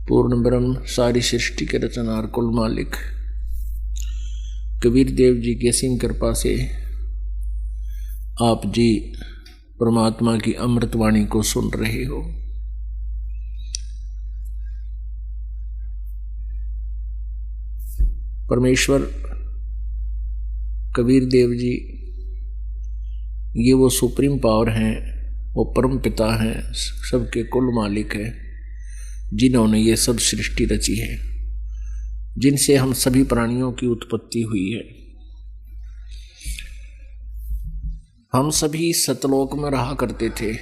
पूर्ण ब्रह्म, सारी सृष्टि के रचनार, कुल मालिक कबीर देव जी की असीम कृपा से आप जी परमात्मा की अमृतवाणी को सुन रहे हो। परमेश्वर कबीर देव जी ये वो सुप्रीम पावर हैं, वो परम पिता हैं, सबके कुल मालिक हैं, जिन्होंने ये सब सृष्टि रची है, जिनसे हम सभी प्राणियों की उत्पत्ति हुई है। हम सभी सतलोक में रहा करते थे,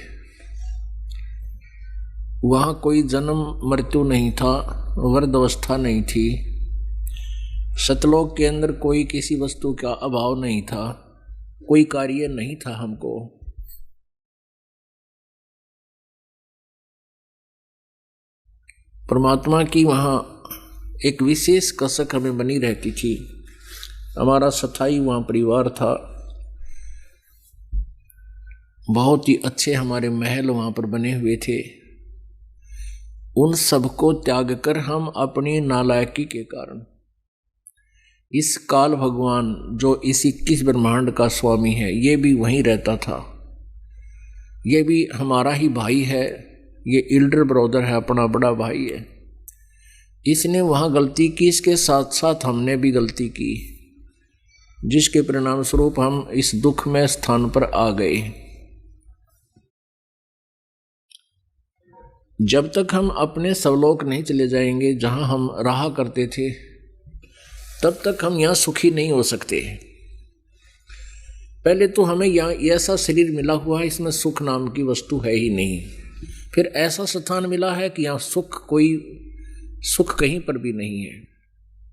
वहाँ कोई जन्म मृत्यु नहीं था, वृद्ध अवस्था नहीं थी। सतलोक के अंदर कोई किसी वस्तु का अभाव नहीं था, कोई कार्य नहीं था हमको। परमात्मा की वहाँ एक विशेष कसक हमें बनी रहती थी। हमारा स्थायी वहाँ परिवार था, बहुत ही अच्छे हमारे महल वहाँ पर बने हुए थे। उन सबको त्याग कर हम अपनी नालायकी के कारण इस काल भगवान जो इस 21 ब्रह्मांड का स्वामी है, ये भी वहीं रहता था। ये भी हमारा ही भाई है, ये एल्डर ब्रदर है, अपना बड़ा भाई है। इसने वहाँ गलती की, इसके साथ साथ हमने भी गलती की, जिसके परिणाम स्वरूप हम इस दुखमय स्थान पर आ गए। जब तक हम अपने स्वलोक नहीं चले जाएंगे जहाँ हम रहा करते थे, तब तक हम यहाँ सुखी नहीं हो सकते। पहले तो हमें यहाँ ऐसा शरीर मिला हुआ है, इसमें सुख नाम की वस्तु है ही नहीं। फिर ऐसा स्थान मिला है कि यहाँ सुख कहीं पर भी नहीं है।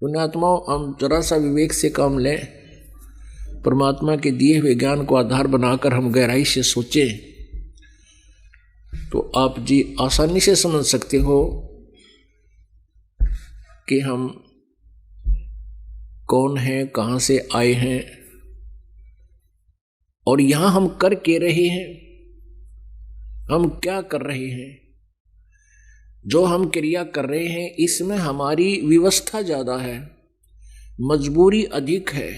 पुण्यात्माओं, हम जरा सा विवेक से काम लें, परमात्मा के दिए हुए ज्ञान को आधार बनाकर हम गहराई से सोचें, तो आप जी आसानी से समझ सकते हो कि हम कौन हैं, कहाँ से आए हैं और यहाँ हम कर के रहे हैं, हम क्या कर रहे हैं। जो हम क्रिया कर रहे हैं इसमें हमारी व्यवस्था ज़्यादा है, मजबूरी अधिक है।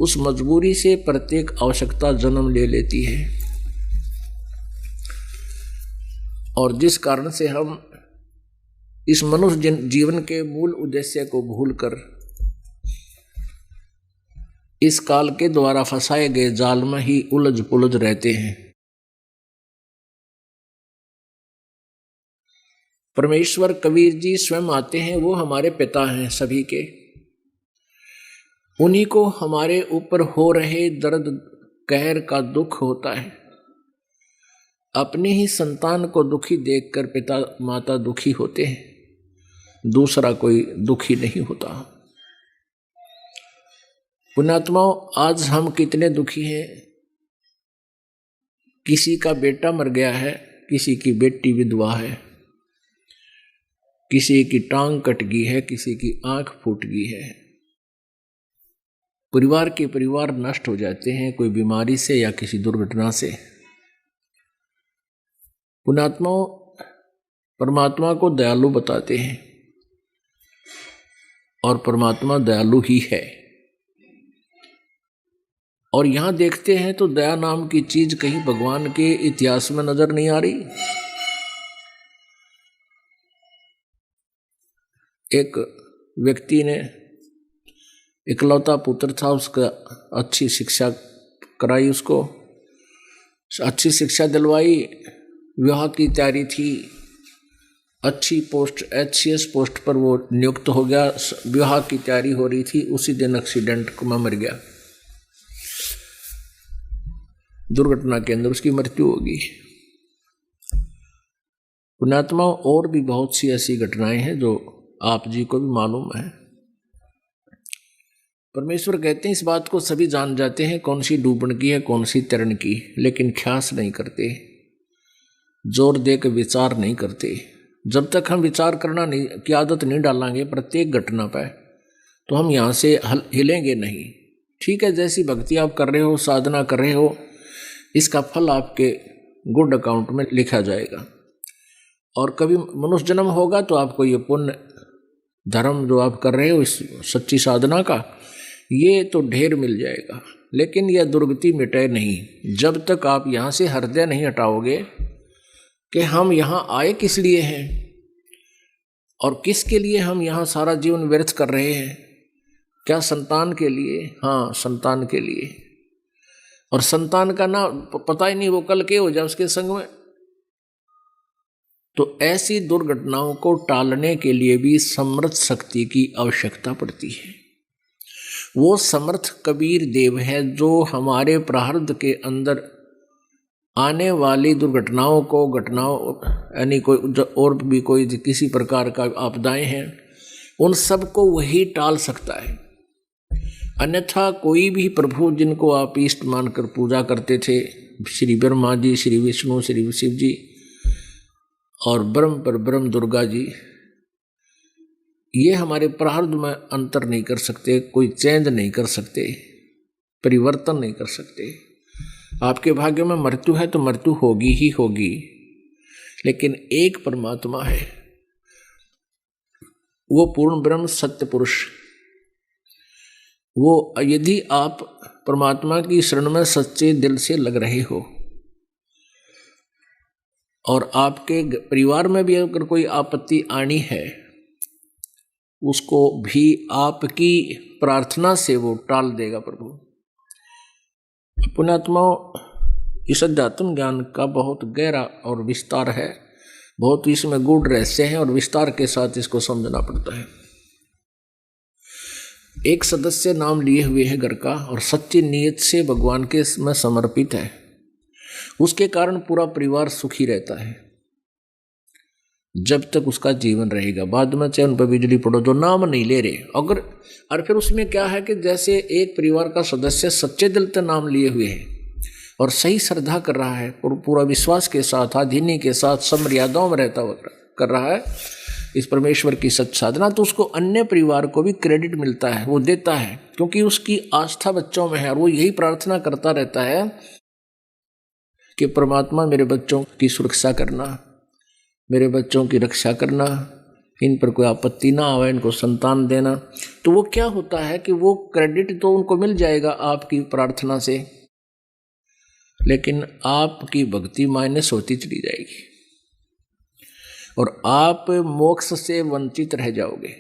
उस मजबूरी से प्रत्येक आवश्यकता जन्म ले लेती है और जिस कारण से हम इस मनुष्य जीवन के मूल उद्देश्य को भूलकर इस काल के द्वारा फंसाए गए जाल में ही उलझ पुलझ रहते हैं। परमेश्वर कबीर जी स्वयं आते हैं, वो हमारे पिता हैं सभी के। उन्हीं को हमारे ऊपर हो रहे दर्द कहर का दुख होता है। अपने ही संतान को दुखी देखकर पिता माता दुखी होते हैं, दूसरा कोई दुखी नहीं होता। पुण्यात्माओं, आज हम कितने दुखी हैं। किसी का बेटा मर गया है, किसी की बेटी विधवा है, किसी की टांग कट गई है, किसी की आंख फूट गई है। परिवार के परिवार नष्ट हो जाते हैं, कोई बीमारी से या किसी दुर्घटना से। पुण्यात्माओं, परमात्मा को दयालु बताते हैं और परमात्मा दयालु ही है। और यहां देखते हैं तो दया नाम की चीज कहीं भगवान के इतिहास में नजर नहीं आ रही। एक व्यक्ति ने इकलौता पुत्र था, उसका अच्छी शिक्षा कराई, उसको अच्छी शिक्षा दिलवाई, विवाह की तैयारी थी, अच्छी पोस्ट HCS पोस्ट पर वो नियुक्त हो गया। विवाह की तैयारी हो रही थी, उसी दिन एक्सीडेंट में मर गया। दुर्घटना के अंदर उसकी मृत्यु होगी। पुण्यात्मा, और भी बहुत सी ऐसी घटनाएं हैं जो आप जी को भी मालूम है। परमेश्वर कहते हैं इस बात को सभी जान जाते हैं, कौन सी डूबन की है, कौन सी तैरन की, लेकिन ख्यास नहीं करते, जोर दे के विचार नहीं करते। जब तक हम विचार करना की आदत नहीं डालेंगे प्रत्येक घटना पर, तो हम यहाँ से हिलेंगे नहीं। ठीक है, जैसी भक्ति आप कर रहे हो, साधना कर रहे हो, इसका फल आपके गुड अकाउंट में लिखा जाएगा। और कभी मनुष्य जन्म होगा तो आपको ये पुण्य धर्म जो आप कर रहे हो इस सच्ची साधना का, ये तो ढेर मिल जाएगा। लेकिन यह दुर्गति मिटे नहीं जब तक आप यहाँ से हृदय नहीं हटाओगे कि हम यहाँ आए किस लिए हैं और किसके लिए हम यहाँ सारा जीवन व्यर्थ कर रहे हैं। क्या संतान के लिए? हाँ, संतान के लिए। और संतान का ना पता ही नहीं वो कल के हो जाए उसके संग में। तो ऐसी दुर्घटनाओं को टालने के लिए भी समर्थ शक्ति की आवश्यकता पड़ती है। वो समर्थ कबीर देव है जो हमारे प्रारब्ध के अंदर आने वाली दुर्घटनाओं को यानी कोई और भी कोई किसी प्रकार का आपदाएं हैं उन सब को वही टाल सकता है। अन्यथा कोई भी प्रभु जिनको आप इष्ट मानकर पूजा करते थे, श्री ब्रह्मा जी, श्री विष्णु, श्री शिव जी और ब्रह्म पर ब्रह्म दुर्गा जी, ये हमारे प्रारब्ध में अंतर नहीं कर सकते, कोई चेंज नहीं कर सकते, परिवर्तन नहीं कर सकते। आपके भाग्य में मृत्यु है तो मृत्यु होगी ही होगी, लेकिन एक परमात्मा है, वो पूर्ण ब्रह्म सत्य पुरुष। वो यदि आप परमात्मा की शरण में सच्चे दिल से लग रहे हो और आपके परिवार में भी अगर कोई आपत्ति आनी है उसको भी आपकी प्रार्थना से वो टाल देगा प्रभु। पुण्यात्माओं, इस अध्यात्म ज्ञान का बहुत गहरा और विस्तार है, बहुत इसमें गूढ़ रहस्य है और विस्तार के साथ इसको समझना पड़ता है। एक सदस्य नाम लिए हुए है घर का और सच्ची नीयत से भगवान के में समर्पित है, उसके कारण पूरा परिवार सुखी रहता है जब तक उसका जीवन रहेगा। बाद में चाहे उन पर बिजली पड़ो, जो नाम नहीं ले रहे अगर, और फिर उसमें क्या है कि जैसे एक परिवार का सदस्य सच्चे दिल से नाम लिए हुए है और सही श्रद्धा कर रहा है और पूरा विश्वास के साथ आधीनी के साथ सब मर्यादाओं में रहता हुआ कर रहा है इस परमेश्वर की सच साधना, तो उसको अन्य परिवार को भी क्रेडिट मिलता है, वो देता है, क्योंकि उसकी आस्था बच्चों में है और वो यही प्रार्थना करता रहता है कि परमात्मा मेरे बच्चों की सुरक्षा करना, मेरे बच्चों की रक्षा करना, इन पर कोई आपत्ति ना आवे, इनको संतान देना। तो वो क्या होता है कि वो क्रेडिट तो उनको मिल जाएगा आपकी प्रार्थना से, लेकिन आपकी भक्ति माइनस होती चली जाएगी और आप मोक्ष से वंचित रह जाओगे।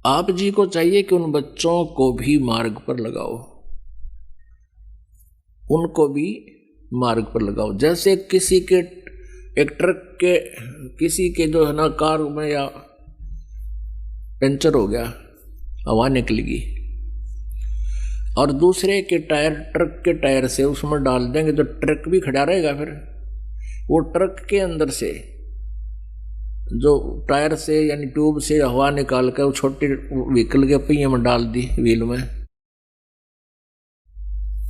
आप जी को चाहिए कि उन बच्चों को भी मार्ग पर लगाओ, उनको भी मार्ग पर लगाओ। जैसे किसी के एक ट्रक के किसी के जो है ना कार में या पंचर हो गया, हवा निकलेगी और दूसरे के टायर ट्रक के टायर से उसमें डाल देंगे तो ट्रक भी खड़ा रहेगा। फिर वो ट्रक के अंदर से जो टायर से यानी ट्यूब से हवा निकाल कर छोटे व्हीकल के पहिए में डाल दी, व्हील में,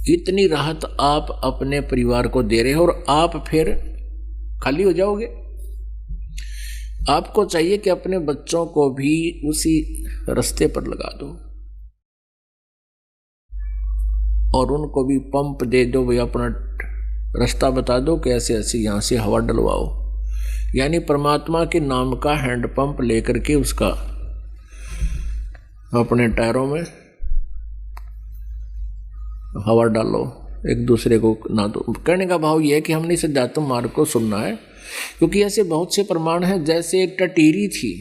इतनी राहत आप अपने परिवार को दे रहे हो और आप फिर खाली हो जाओगे। आपको चाहिए कि अपने बच्चों को भी उसी रास्ते पर लगा दो और उनको भी पंप दे दो, भाई अपना रास्ता बता दो कि ऐसे ऐसे यहाँ से हवा डलवाओ। यानी परमात्मा के नाम का हैंड पंप लेकर के उसका अपने टायरों में हवा डालो, एक दूसरे को ना दो। कहने का भाव यह है कि हमने इस अध्यात्म मार्ग को सुनना है, क्योंकि ऐसे बहुत से प्रमाण हैं। जैसे एक टटीरी थी,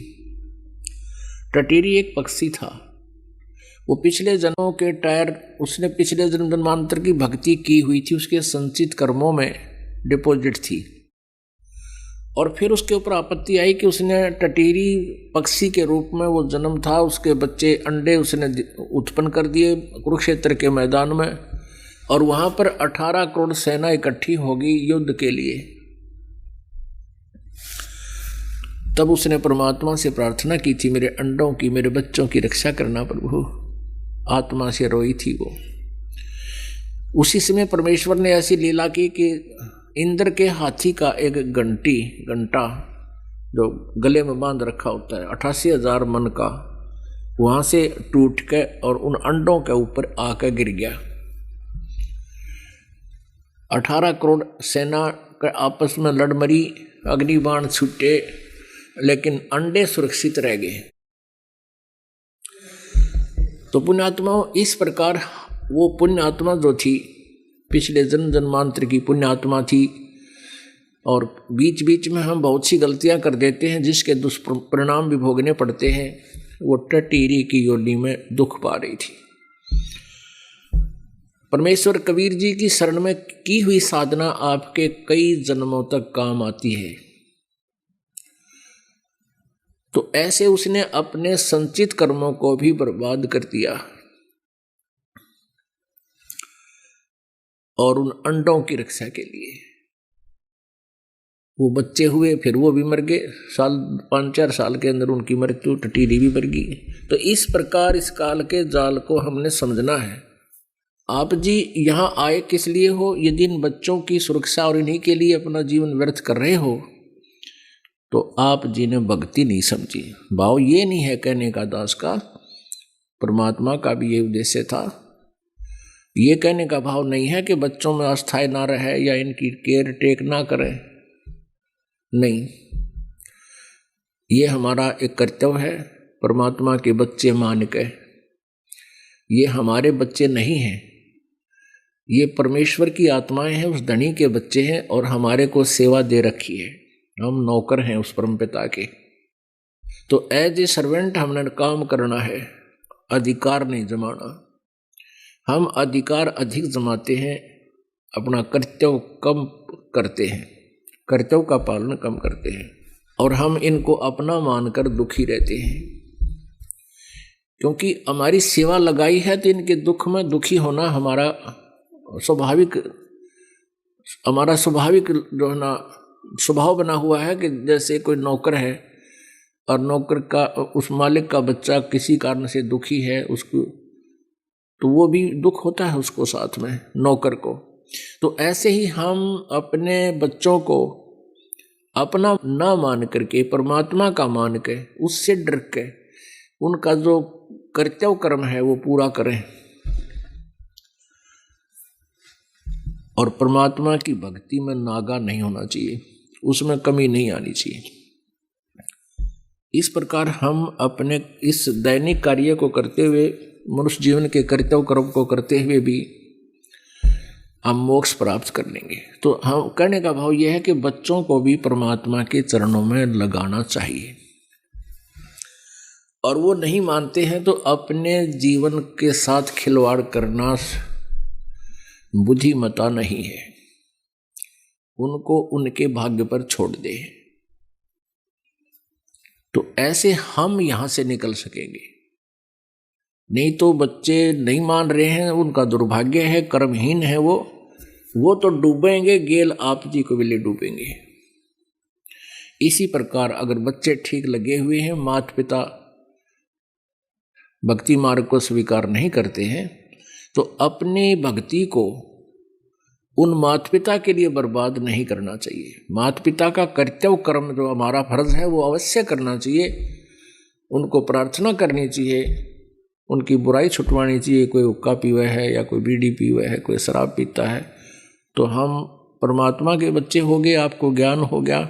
टटीरी एक पक्षी था, वो पिछले जन्मों के टायर, उसने पिछले जन्म जन्मांतर की भक्ति की हुई थी, उसके संचित कर्मों में डिपॉजिट थी, और फिर उसके ऊपर आपत्ति आई कि उसने टटीरी पक्षी के रूप में वो जन्म था, उसके बच्चे अंडे उसने उत्पन्न कर दिए कुरुक्षेत्र के मैदान में, और वहां पर 18 करोड़ सेना इकट्ठी होगी युद्ध के लिए। तब उसने परमात्मा से प्रार्थना की थी, मेरे अंडों की, मेरे बच्चों की रक्षा करना प्रभु। आत्मा से रोई थी वो। उसी समय परमेश्वर ने ऐसी लीला की कि इंद्र के हाथी का एक घंटा जो गले में बांध रखा होता है 88,000 मन का, वहां से टूट के और उन अंडों के ऊपर आकर गिर गया। 18 करोड़ सेना आपस में लड़ मरी, अग्निबाण छूटे, लेकिन अंडे सुरक्षित रह गए। तो पुण्यात्माओं, इस प्रकार वो पुण्यात्मा जो थी, पिछले जन्म जन्मांतर की पुण्यात्मा थी, और बीच बीच में हम बहुत सी गलतियां कर देते हैं जिसके दुष्परिणाम भी भोगने पड़ते हैं। वो टटीरी की योनि में दुख पा रही थी। परमेश्वर कबीर जी की शरण में की हुई साधना आपके कई जन्मों तक काम आती है। तो ऐसे उसने अपने संचित कर्मों को भी बर्बाद कर दिया और उन अंडों की रक्षा के लिए वो बच्चे हुए, फिर वो भी मर गए। 5-4 साल के अंदर उनकी मृत्यु, टटीरी भी मर गई। तो इस प्रकार इस काल के जाल को हमने समझना है। आप जी यहाँ आए किस लिए हो? यदि इन बच्चों की सुरक्षा और इन्हीं के लिए अपना जीवन व्यर्थ कर रहे हो तो आप जी ने भक्ति नहीं समझी। भाव ये नहीं है कहने का दास का, परमात्मा का भी ये उद्देश्य था। ये कहने का भाव नहीं है कि बच्चों में अस्थाई ना रहे या इनकी केयर टेक ना करें, नहीं। ये हमारा एक कर्तव्य है परमात्मा के बच्चे मान के। ये हमारे बच्चे नहीं हैं, ये परमेश्वर की आत्माएं हैं, उस धनी के बच्चे हैं, और हमारे को सेवा दे रखी है। हम नौकर हैं उस परमपिता के। तो एज ए सर्वेंट हमने काम करना है, अधिकार नहीं जमाना। हम अधिकार अधिक जमाते हैं, अपना कर्तव्य कम करते हैं, कर्तव्य का पालन कम करते हैं, और हम इनको अपना मानकर दुखी रहते हैं। क्योंकि हमारी सेवा लगाई है तो इनके दुख में दुखी होना हमारा स्वाभाविक जो है ना स्वभाव बना हुआ है। कि जैसे कोई नौकर है और नौकर का उस मालिक का बच्चा किसी कारण से दुखी है, उसको तो वो भी दुख होता है उसको साथ में, नौकर को। तो ऐसे ही हम अपने बच्चों को अपना ना मान करके परमात्मा का मान के, उससे डर के उनका जो कर्तव्य कर्म है वो पूरा करें, और परमात्मा की भक्ति में नागा नहीं होना चाहिए, उसमें कमी नहीं आनी चाहिए। इस प्रकार हम अपने इस दैनिक कार्य को करते हुए, मनुष्य जीवन के कर्तव्य कर्म को करते हुए भी हम मोक्ष प्राप्त कर लेंगे। तो हम कहने का भाव यह है कि बच्चों को भी परमात्मा के चरणों में लगाना चाहिए, और वो नहीं मानते हैं तो अपने जीवन के साथ खिलवाड़ करना बुद्धिमता नहीं है। उनको उनके भाग्य पर छोड़ दे, तो ऐसे हम यहां से निकल सकेंगे। नहीं तो बच्चे नहीं मान रहे हैं, उनका दुर्भाग्य है, कर्महीन है वो तो डूबेंगे, गेल आप जी को भी ले डूबेंगे। इसी प्रकार अगर बच्चे ठीक लगे हुए हैं, माता पिता भक्ति मार्ग को स्वीकार नहीं करते हैं, तो अपनी भक्ति को उन माता पिता के लिए बर्बाद नहीं करना चाहिए। माता पिता का कर्तव्य कर्म जो हमारा फर्ज है वो अवश्य करना चाहिए, उनको प्रार्थना करनी चाहिए, उनकी बुराई छुटवानी चाहिए। कोई हुक्का पीवे है या कोई बीड़ी पीवे है, कोई शराब पीता है, तो हम परमात्मा के बच्चे हो गए, आपको ज्ञान हो गया।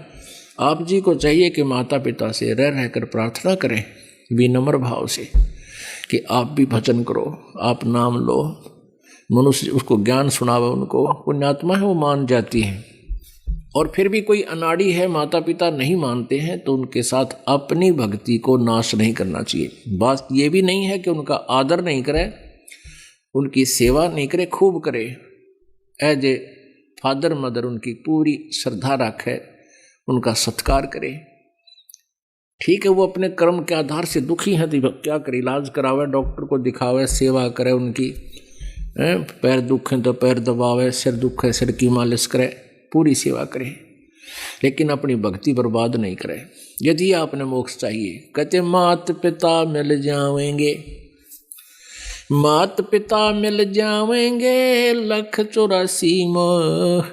आप जी को चाहिए कि माता पिता से रह रहकर प्रार्थना करें विनम्र भाव से कि आप भी भजन करो, आप नाम लो। मनुष्य उसको ज्ञान सुनावे, उनको पुण्यात्मा है वो मान जाती है। और फिर भी कोई अनाड़ी है, माता पिता नहीं मानते हैं, तो उनके साथ अपनी भक्ति को नाश नहीं करना चाहिए। बात ये भी नहीं है कि उनका आदर नहीं करे, उनकी सेवा नहीं करे, खूब करे, एज ए फादर मदर उनकी पूरी श्रद्धा रखे, उनका सत्कार करे। ठीक है, वो अपने कर्म के आधार से दुखी हैं तो क्या करे, इलाज करावे, डॉक्टर को दिखावे, सेवा करे उनकी। पैर दुख है तो पैर दबावे, सिर दुख है सिर की मालिश करे, पूरी सेवा करे, लेकिन अपनी भक्ति बर्बाद नहीं करे। यदि आपने मोक्ष चाहिए, कहते मात पिता मिल जाएंगे, मात पिता मिल जाएंगे 184 मोह,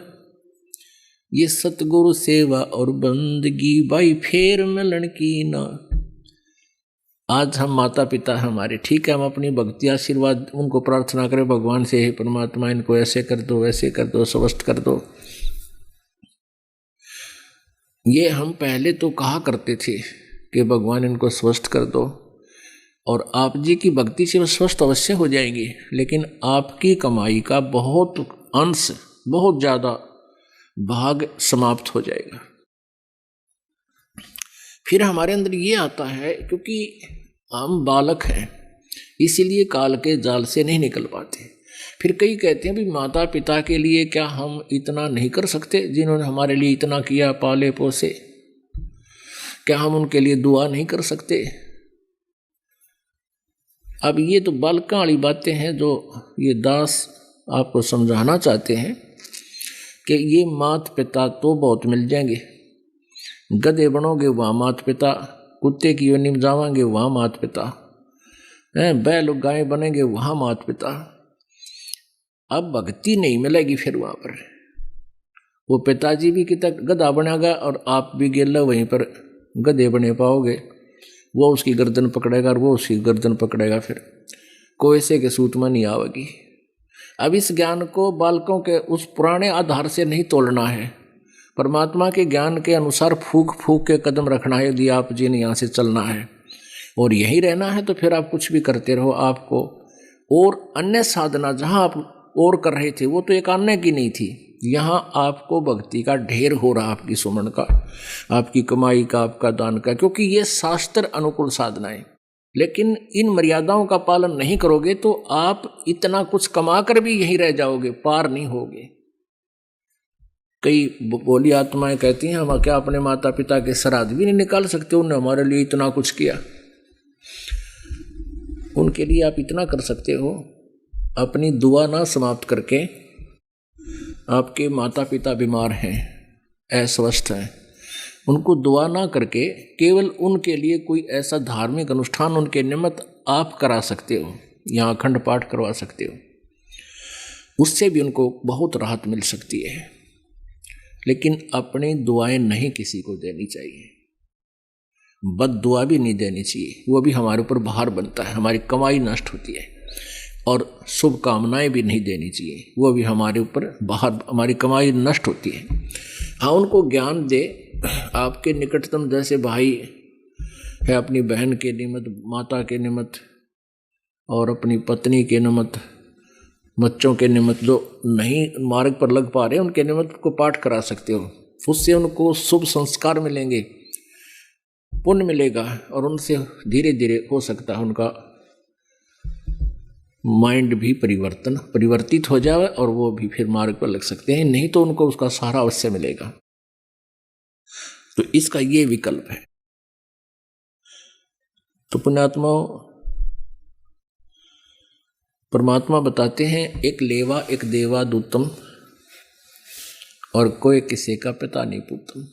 ये सतगुरु सेवा और बंदगी भाई फेर मिलन की ना। आज हम माता पिता हमारे, ठीक है, हम अपनी भक्ति आशीर्वाद उनको प्रार्थना करें भगवान से, हे परमात्मा इनको ऐसे कर दो, वैसे कर दो, स्वस्थ कर दो, ये हम पहले तो कहा करते थे कि भगवान इनको स्वस्थ कर दो, और आप जी की भक्ति से वो स्वस्थ अवश्य हो जाएंगे, लेकिन आपकी कमाई का बहुत अंश, बहुत ज़्यादा भाग समाप्त हो जाएगा। फिर हमारे अंदर ये आता है, क्योंकि हम बालक हैं इसीलिए काल के जाल से नहीं निकल पाते। फिर कई कहते हैं भी माता पिता के लिए क्या हम इतना नहीं कर सकते, जिन्होंने हमारे लिए इतना किया, पाले पोसे, क्या हम उनके लिए दुआ नहीं कर सकते? अब ये तो बालका वाली बातें हैं जो ये दास आपको समझाना चाहते हैं कि ये माता पिता तो बहुत मिल जाएंगे। गधे बनोगे वहाँ माता पिता, कुत्ते की योनि में जावांगे वहाँ माता पिता, बैल गाय बनेंगे वहाँ माता पिता। अब भक्ति नहीं मिलेगी फिर वहाँ पर। वो पिताजी भी कितना गधा बनेगा और आप भी गेला वहीं पर गधे बने पाओगे। वो उसकी गर्दन पकड़ेगा और वो उसकी गर्दन पकड़ेगा, फिर कोयसे के सूत में नहीं आवेगी। अब इस ज्ञान को बालकों के उस पुराने आधार से नहीं तोड़ना है, परमात्मा के ज्ञान के अनुसार फूक फूक के कदम रखना है। यदि आप जी ने यहाँ से चलना है और यही रहना है तो फिर आप कुछ भी करते रहो। आपको और अन्य साधना जहाँ आप और कर रहे थे वो तो एक अन्य की नहीं थी, यहाँ आपको भक्ति का ढेर हो रहा, आपकी सुमन का, आपकी कमाई का, आपका दान का, क्योंकि ये शास्त्र अनुकूल साधनाएं। लेकिन इन मर्यादाओं का पालन नहीं करोगे तो आप इतना कुछ कमा कर भी यहीं रह जाओगे, पार नहीं होगे। कई बोली आत्माएं कहती हैं हम क्या अपने माता पिता के श्राद्ध भी नहीं निकाल सकते, उन्होंने हमारे लिए इतना कुछ किया। उनके लिए आप इतना कर सकते हो, अपनी दुआ ना समाप्त करके। आपके माता पिता बीमार हैं, अस्वस्थ हैं, उनको दुआ ना करके केवल उनके लिए कोई ऐसा धार्मिक अनुष्ठान उनके निमित्त आप करा सकते हो, यहाँ अखंड पाठ करवा सकते हो, उससे भी उनको बहुत राहत मिल सकती है। लेकिन अपनी दुआएं नहीं किसी को देनी चाहिए, बद दुआ भी नहीं देनी चाहिए, वो भी हमारे ऊपर भार बनता है, हमारी कमाई नष्ट होती है। और शुभकामनाएं भी नहीं देनी चाहिए, वो भी हमारे ऊपर बाहर, हमारी कमाई नष्ट होती है। हाँ, उनको ज्ञान दे। आपके निकटतम जैसे भाई है अपनी बहन के निमित्त, माता के निमित्त और अपनी पत्नी के निमित्त, बच्चों के निमित्त जो नहीं मार्ग पर लग पा रहे उनके निमित्त को पाठ करा सकते हो। उससे उनको शुभ संस्कार मिलेंगे, पुण्य मिलेगा और उनसे धीरे धीरे हो सकता है उनका माइंड भी परिवर्तित हो जाए और वो भी फिर मार्ग पर लग सकते हैं। नहीं तो उनको उसका सहारा अवश्य मिलेगा। तो इसका ये विकल्प है। तो पुण्यात्माओं, परमात्मा बताते हैं एक लेवा एक देवा दूतम और कोई किसी का पिता नहीं पूतम।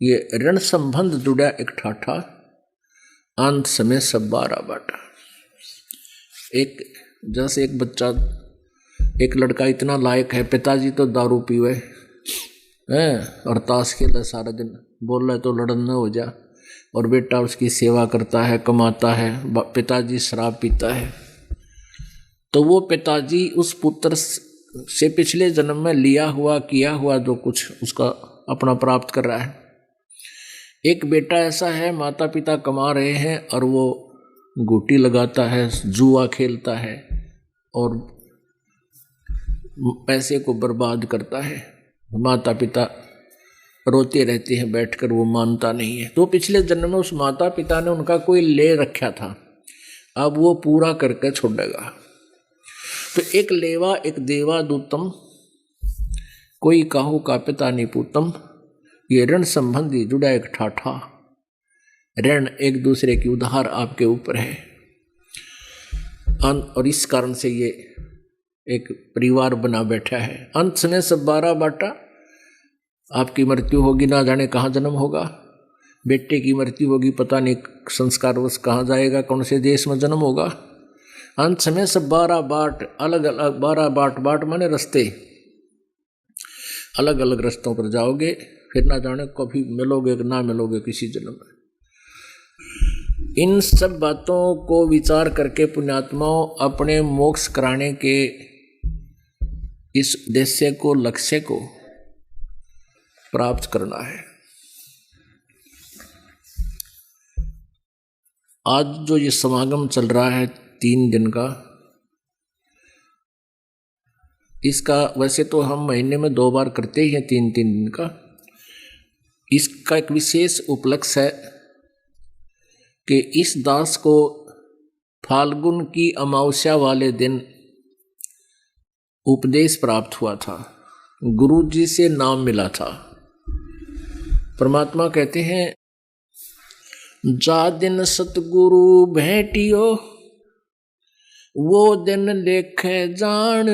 ये ऋण संबंध जुड़ा एक ठाठा, अंत समय सब बारा बाटा। एक जैसे एक बच्चा, एक लड़का इतना लायक है, पिताजी तो दारू पीवे हैं और ताश खेले सारा दिन, बोल रहे तो लड़न न हो जा, और बेटा उसकी सेवा करता है, कमाता है, पिताजी शराब पीता है। तो वो पिताजी उस पुत्र से पिछले जन्म में लिया हुआ किया हुआ जो कुछ उसका अपना प्राप्त कर रहा है। एक बेटा ऐसा है, माता पिता कमा रहे हैं और वो गोटी लगाता है, जुआ खेलता है और पैसे को बर्बाद करता है। माता पिता रोते रहते हैं बैठकर, वो मानता नहीं है। तो पिछले जन्म में उस माता पिता ने उनका कोई ले रखा था, अब वो पूरा करके छोड़ेगा। तो एक लेवा एक देवा दूतम, कोई काहू का पिता नहीं पूतम। ये ऋण संबंधी जुड़ा एक ठाठा, ऋण एक दूसरे की उधार आपके ऊपर है। और इस कारण से ये एक परिवार बना बैठा है। अंत समय सब बारा बाटा। आपकी मृत्यु होगी, ना जाने कहाँ जन्म होगा। बेटे की मृत्यु होगी, पता नहीं संस्कारवश कहाँ जाएगा, कौन से देश में जन्म होगा। अंत समय सब बारा बाट, अलग अलग 12 बाट, बाट माने रास्ते, अलग अलग रास्तों पर जाओगे, फिर ना जाने कभी मिलोगे कि ना मिलोगे किसी जन्म में। इन सब बातों को विचार करके पुण्यात्माओं अपने मोक्ष कराने के इस उद्देश्य को, लक्ष्य को प्राप्त करना है। आज जो ये समागम चल रहा है 3 दिन का, इसका वैसे तो हम महीने में 2 बार करते ही हैं 3-3 दिन का। इसका एक विशेष उपलक्ष्य है कि इस दास को फाल्गुन की अमावस्या वाले दिन उपदेश प्राप्त हुआ था, गुरु जी से नाम मिला था। परमात्मा कहते हैं, जा दिन सतगुरु भेटियो वो दिन लेखे जान,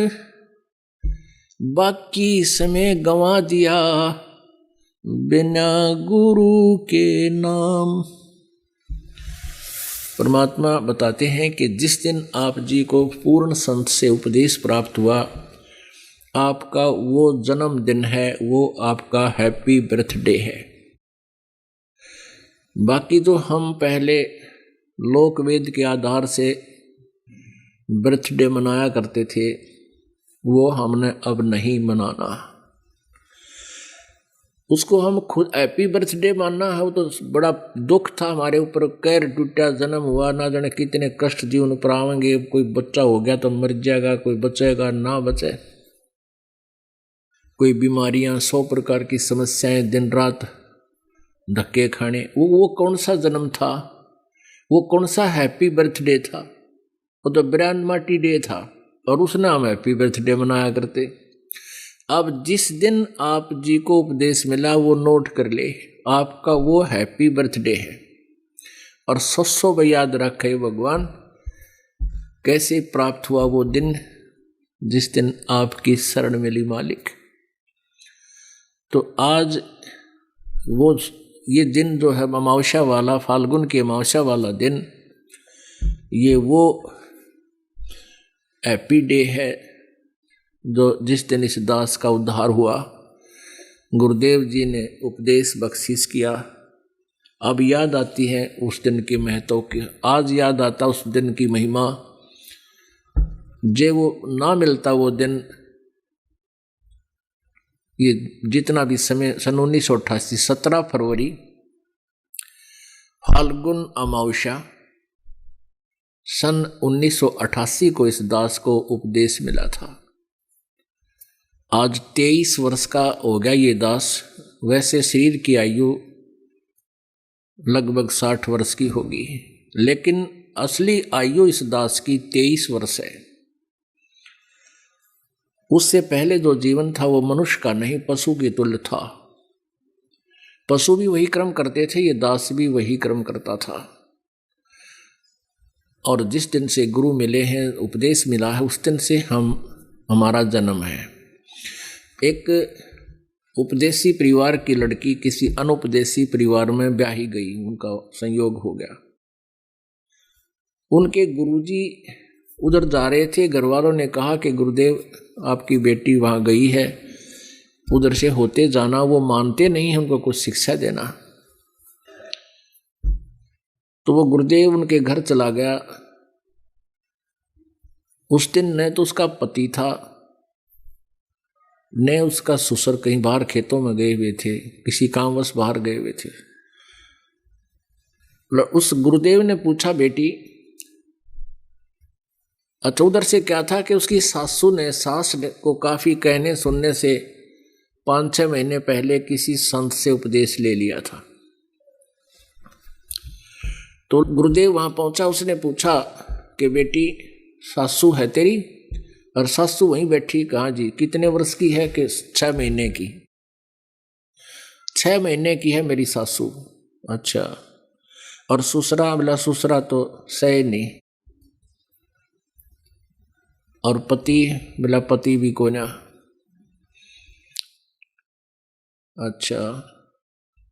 बाकी समय गंवा दिया बिना गुरु के नाम। परमात्मा बताते हैं कि जिस दिन आप जी को पूर्ण संत से उपदेश प्राप्त हुआ, आपका वो जन्मदिन है, वो आपका हैप्पी बर्थडे है। बाकी जो हम पहले लोकवेद के आधार से बर्थडे मनाया करते थे, वो हमने अब नहीं मनाना। उसको हम खुद हैप्पी बर्थडे मानना है, वो तो बड़ा दुख था हमारे ऊपर, कैर टूटा, जन्म हुआ, ना जाने कितने कष्ट जीवन पर आवेंगे, कोई बच्चा हो गया तो मर जाएगा, कोई बचेगा ना बचे, कोई बीमारियां, 100 प्रकार की समस्याएं, दिन रात धक्के खाने। वो कौन सा जन्म था, वो कौन सा हैप्पी बर्थडे था? वो तो ब्रांड मार्टी डे था, और उसने हम हैप्पी बर्थडे मनाया करते। अब जिस दिन आप जी को उपदेश मिला वो नोट कर ले, आपका वो हैप्पी बर्थडे है। और 100 याद रखे भगवान कैसे प्राप्त हुआ वो दिन, जिस दिन आपकी शरण मिली मालिक। तो आज वो ये दिन जो है अमावस्या वाला, फाल्गुन की अमावस्या वाला दिन, ये वो हैप्पी डे है जो जिस दिन इस दास का उद्धार हुआ, गुरुदेव जी ने उपदेश बख्शिश किया। अब याद आती है उस दिन के महत्व की, आज याद आता उस दिन की महिमा। जे वो ना मिलता वो दिन, ये जितना भी समय, सन 1988 17 फरवरी फाल्गुन अमावस्या सन 1988 को इस दास को उपदेश मिला था। आज 23 वर्ष का हो गया ये दास। वैसे शरीर की आयु लगभग 60 वर्ष की होगी, लेकिन असली आयु इस दास की 23 वर्ष है। उससे पहले जो जीवन था वो मनुष्य का नहीं, पशु के तुल्य था। पशु भी वही कर्म करते थे, ये दास भी वही कर्म करता था। और जिस दिन से गुरु मिले हैं, उपदेश मिला है, उस दिन से हमारा जन्म है। एक उपदेशी परिवार की लड़की किसी अनुपदेशी परिवार में ब्याही गई, उनका संयोग हो गया। उनके गुरुजी उधर जा रहे थे, घर वालों ने कहा कि गुरुदेव आपकी बेटी वहाँ गई है, उधर से होते जाना। वो मानते नहीं हैं, उनको कुछ शिक्षा देना। तो वो गुरुदेव उनके घर चला गया। उस दिन न तो उसका पति था, न उसका ससुर, कहीं बाहर खेतों में गए हुए थे, किसी कामवश बाहर गए हुए थे। उस गुरुदेव ने पूछा, बेटी अच्छा उधर से क्या था कि उसकी सास को काफी कहने सुनने से 5-6 महीने पहले किसी संत से उपदेश ले लिया था। तो गुरुदेव वहां पहुंचा, उसने पूछा कि बेटी सासू है तेरी? और सासू वहीं बैठी। कहाँ जी? कितने वर्ष की है? कि 6 महीने की। 6 महीने की है मेरी सासू। अच्छा, और ससुरा? बोला ससुरा तो सही नहीं। और पति? बोला पति भी को ना। अच्छा,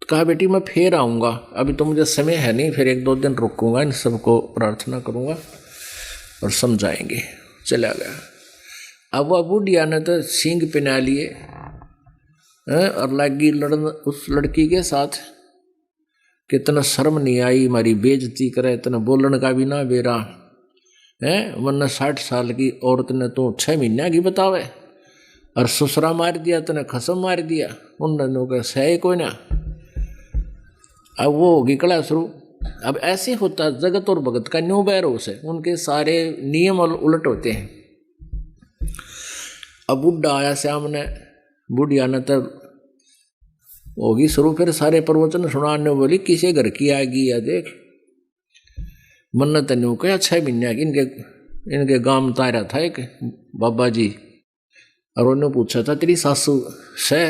तो कहा बेटी मैं फिर आऊँगा, अभी तो मुझे समय है नहीं, फिर 1-2 दिन रुकूंगा, इन सबको प्रार्थना करूँगा और समझाएंगे। चला गया। अब वह बुढ़िया ने तो सींग पिना लिए और लगी लड़न उस लड़की के साथ। कितना शर्म नहीं आई, हमारी बेइज्जती करे, इतना बोलने का भी ना बेरा है। वरना 60 साल की औरत ने तो 6 महीने की बतावे, और ससुरा मार दिया, तने खसम मार दिया। उन दोनों का सही कोई ना। अब वो होगी कड़ा शुरू, अब ऐसे होता जगत और भगत का न्यू बैरोस है, उनके सारे नियम और उलट होते हैं। अब बुढ़ा आया सामने, बुढ़िया ने तब होगी शुरू, फिर सारे प्रवचन सुनाने बोली किसे घर की आएगी या देख मन्नत न्यू कहा 6 महीने की इनके गांव में तारा था एक बाबा जी, और उन्होंने पूछा था तेरी सासू से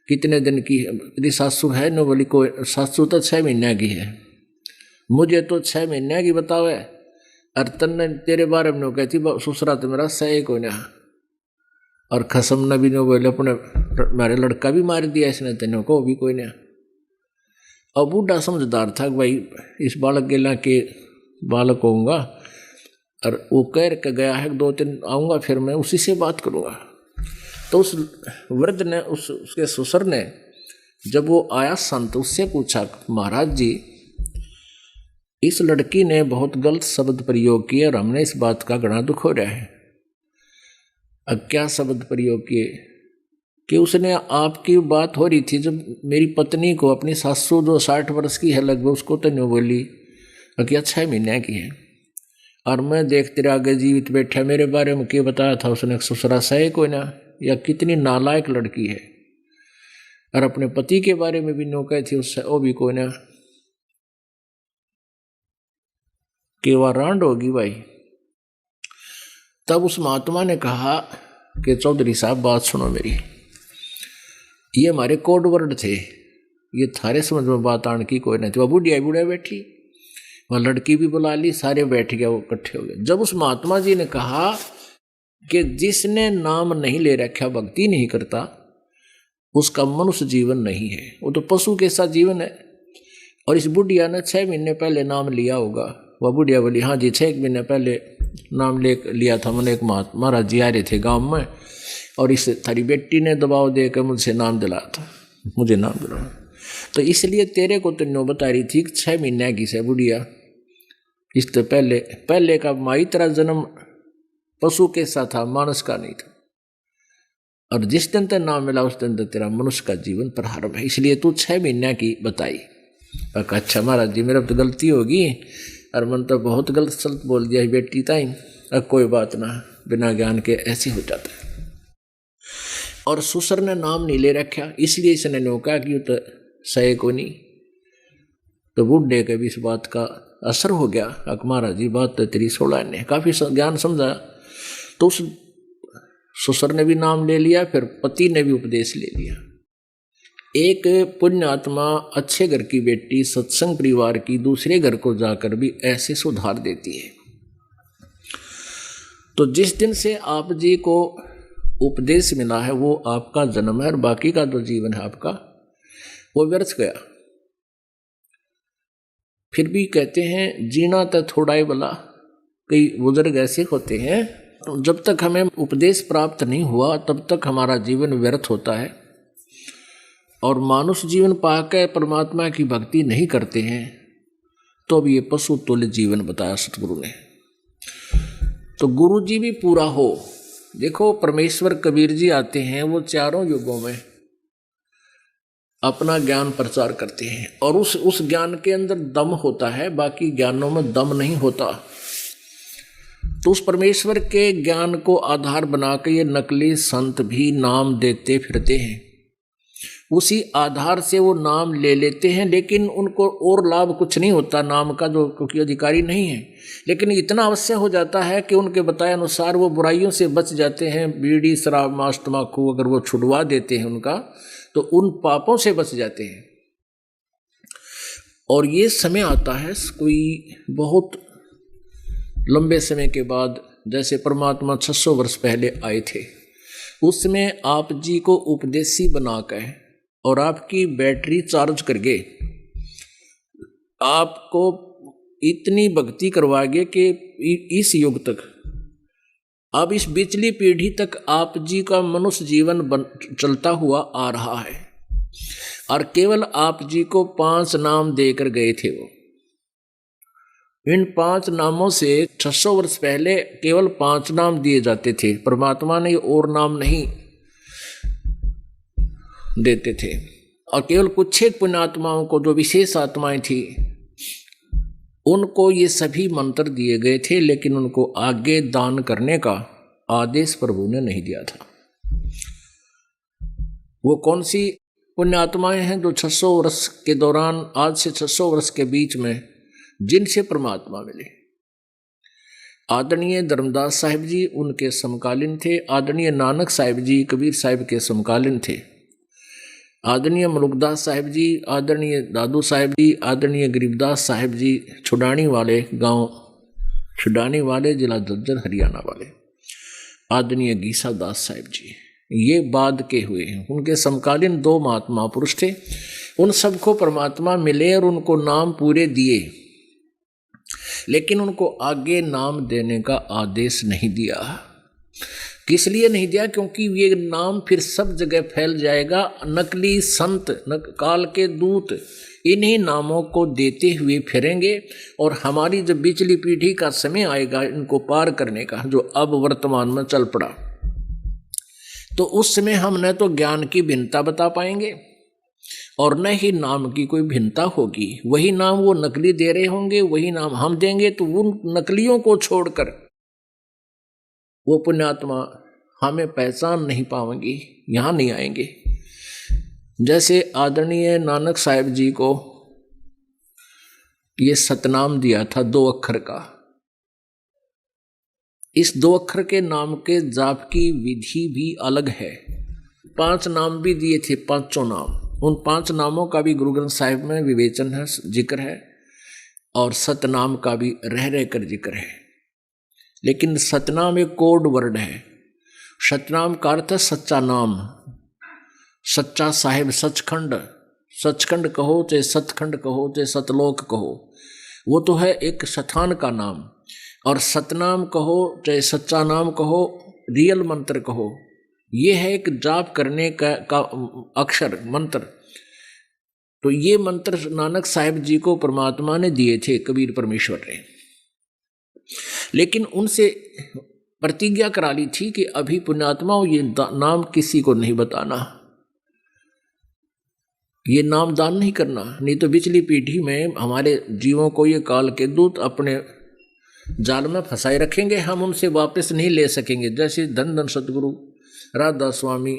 कितने दिन की है, तेरी सासू है न, बोली कोई सासू तो 6 महीने की है, मुझे तो 6 महीने की बतावे, और तन्ने तेरे बारे में कहती ससुरा तो मेरा सही को ना, और खसम न भी न बोले अपने मेरे लड़का भी मार दिया इसने, तेने को भी कोई ना। अब बूढ़ा समझदार था भाई इस बालक गेला के बालक होऊंगा, और वो कह के गया है 2 दिन आऊँगा फिर मैं उसी से बात करूँगा। तो उस वृद्ध ने उसके ससुर ने जब वो आया संत उससे पूछा महाराज जी इस लड़की ने बहुत गलत शब्द प्रयोग किए और हमने इस बात का घना दुख हो रहा है। अब क्या शब्द प्रयोग किए कि उसने आपकी बात हो रही थी जब मेरी पत्नी को अपनी सासू जो 60 वर्ष की है लगभग उसको तो नहीं बोली कि 6 महीने की है, और मैं देख तेरे आगे जीवित बैठा मेरे बारे में क्या बताया था उसने, ससुरा सही कोई ना, या कितनी नालायक लड़की है, और अपने पति के बारे में भी नो कही थी उससे वो भी कोई ना, केवा रांड होगी भाई। तब उस महात्मा ने कहा कि चौधरी साहब बात सुनो मेरी, ये हमारे कोड वर्ड थे, ये थारे समझ में बात आने की कोई नहीं थी। वह बुढ़िया बैठी, वह लड़की भी बुला ली, सारे बैठ गया, वो इकट्ठे हो गए। जब उस महात्मा जी ने कहा कि जिसने नाम नहीं ले रखा भक्ति नहीं करता उसका मनुष्य जीवन नहीं है, वो तो पशु के साथ जीवन है। और इस बुढ़िया ने 6 महीने पहले नाम लिया होगा। वह बुढ़िया बोली हाँ जी 6 महीने पहले नाम लिया था मैंने, एक महाराज जी आ रहे थे गांव में और इस थारी बेटी ने दबाव देकर मुझसे नाम दिलाया था, मुझे नाम दिलाया, तो इसलिए तेरे को तो नो बता रही थी 6 महीने की से बुढ़िया, इससे पहले का माई तेरा जन्म पशु के साथ था, मानस का नहीं था, और जिस दिन तक नाम मिला उस दिन तक तेरा मनुष्य का जीवन प्रारंभ है, इसलिए तू 6 महीने की बताई। अच्छा महाराज जी मेरा तो गलती होगी और मन तो बहुत गलत सलत बोल दिया बेटी ताई, अब कोई बात ना, बिना ज्ञान के ऐसे हो जाता है। और ससुर ने नाम नहीं ले रखा इसलिए इसने नौका कि तो सही को नहीं, तो बूढ़े के भी इस बात का असर हो गया। महाराज जी बात तो तेरी 16 ने काफ़ी ज्ञान समझा, तो उस ससुर ने भी नाम ले लिया, फिर पति ने भी उपदेश ले लिया। एक पुण्य आत्मा अच्छे घर की बेटी सत्संग परिवार की दूसरे घर को जाकर भी ऐसे सुधार देती है। तो जिस दिन से आप जी को उपदेश मिला है वो आपका जन्म है, और बाकी का जो जीवन है आपका वो व्यर्थ गया। फिर भी कहते हैं जीना तो थोड़ा ही भला, कई बुजुर्ग ऐसे होते हैं तो जब तक हमें उपदेश प्राप्त नहीं हुआ तब तक हमारा जीवन व्यर्थ होता है, और मानुष जीवन पाकर परमात्मा की भक्ति नहीं करते हैं तो अब ये पशु तुल्य जीवन बताया सतगुरु ने। तो गुरु जी भी पूरा हो। देखो परमेश्वर कबीर जी आते हैं, वो चारों युगों में अपना ज्ञान प्रचार करते हैं, और उस ज्ञान के अंदर दम होता है, बाकी ज्ञानों में दम नहीं होता। तो उस परमेश्वर के ज्ञान को आधार बनाकर ये नकली संत भी नाम देते फिरते हैं, उसी आधार से वो नाम ले लेते हैं, लेकिन उनको और लाभ कुछ नहीं होता नाम का, जो क्योंकि अधिकारी नहीं है। लेकिन इतना अवश्य हो जाता है कि उनके बताए अनुसार वो बुराइयों से बच जाते हैं। बीड़ी शराब मांस तम्बाकू अगर वो छुड़वा देते हैं उनका, तो उन पापों से बच जाते हैं। और ये समय आता है कोई बहुत लंबे समय के बाद, जैसे परमात्मा 600 वर्ष पहले आए थे, उसमें आप जी को उपदेशी बनाकर और आपकी बैटरी चार्ज करके आपको इतनी भक्ति करवाएंगे कि इस युग तक, अब इस पिछली पीढ़ी तक आप जी का मनुष्य जीवन चलता हुआ आ रहा है। और केवल आप जी को 5 नाम देकर गए थे वो। इन 5 नामों से 600 वर्ष पहले केवल 5 नाम दिए जाते थे, परमात्मा ने और नाम नहीं देते थे। और केवल कुछ एक पुण्यात्माओं को, जो विशेष आत्माएं थी, उनको ये सभी मंत्र दिए गए थे, लेकिन उनको आगे दान करने का आदेश प्रभु ने नहीं दिया था। वो कौन सी पुण्यात्माएं हैं जो 600 वर्ष के दौरान, आज से 600 वर्ष के बीच में जिनसे परमात्मा मिले? आदरणीय धर्मदास साहिब जी उनके समकालीन थे, आदरणीय नानक साहिब जी कबीर साहिब के समकालीन थे, आदरणीय मलुकदास साहिब जी, आदरणीय दादू साहिब जी, आदरणीय गरीबदास साहिब जी छुडानी वाले गांव, छुडानी वाले जिला झज्जर हरियाणा वाले, आदरणीय गीसा दास साहिब जी, ये बाद के हुए हैं। उनके समकालीन 2 महात्मा पुरुष थे। उन सबको परमात्मा मिले और उनको नाम पूरे दिए, लेकिन उनको आगे नाम देने का आदेश नहीं दिया। किस लिए नहीं दिया? क्योंकि ये नाम फिर सब जगह फैल जाएगा। नकली संत, काल के दूत इन्हीं नामों को देते हुए फिरेंगे, और हमारी जब बिचली पीढ़ी का समय आएगा इनको पार करने का, जो अब वर्तमान में चल पड़ा, तो उस समय हम न तो ज्ञान की भिन्नता बता पाएंगे और न ही नाम की कोई भिन्नता होगी। वही नाम वो नकली दे रहे होंगे, वही नाम हम देंगे, तो उन नकलियों को छोड़कर वो पुण्यात्मा हमें पहचान नहीं पाएंगी, यहाँ नहीं आएंगे। जैसे आदरणीय नानक साहिब जी को ये सतनाम दिया था 2 अक्षर का। इस 2 अक्षर के नाम के जाप की विधि भी अलग है। 5 नाम भी दिए थे, 5 नाम। उन 5 नामों का भी गुरु ग्रंथ साहिब में विवेचन है, जिक्र है, और सतनाम का भी रह रह कर जिक्र है। लेकिन सतनाम एक कोड वर्ड है। सतनाम का अर्थ है सच्चा नाम, सच्चा साहिब, सचखंड। सचखंड कहो चाहे सतखंड कहो चाहे सतलोक कहो, वो तो है एक स्थान का नाम। और सतनाम कहो चाहे सच्चा नाम कहो, रियल मंत्र कहो, ये है एक जाप करने का अक्षर, मंत्र। तो ये मंत्र नानक साहिब जी को परमात्मा ने दिए थे, कबीर परमेश्वर ने। लेकिन उनसे प्रतिज्ञा करा ली थी कि अभी पुण्यात्माओं ये नाम किसी को नहीं बताना, ये नाम दान नहीं करना, नहीं तो पिछली पीढ़ी में हमारे जीवों को ये काल के दूत अपने जाल में फंसाए रखेंगे, हम उनसे वापस नहीं ले सकेंगे। जैसे धन धन सतगुरु राधा स्वामी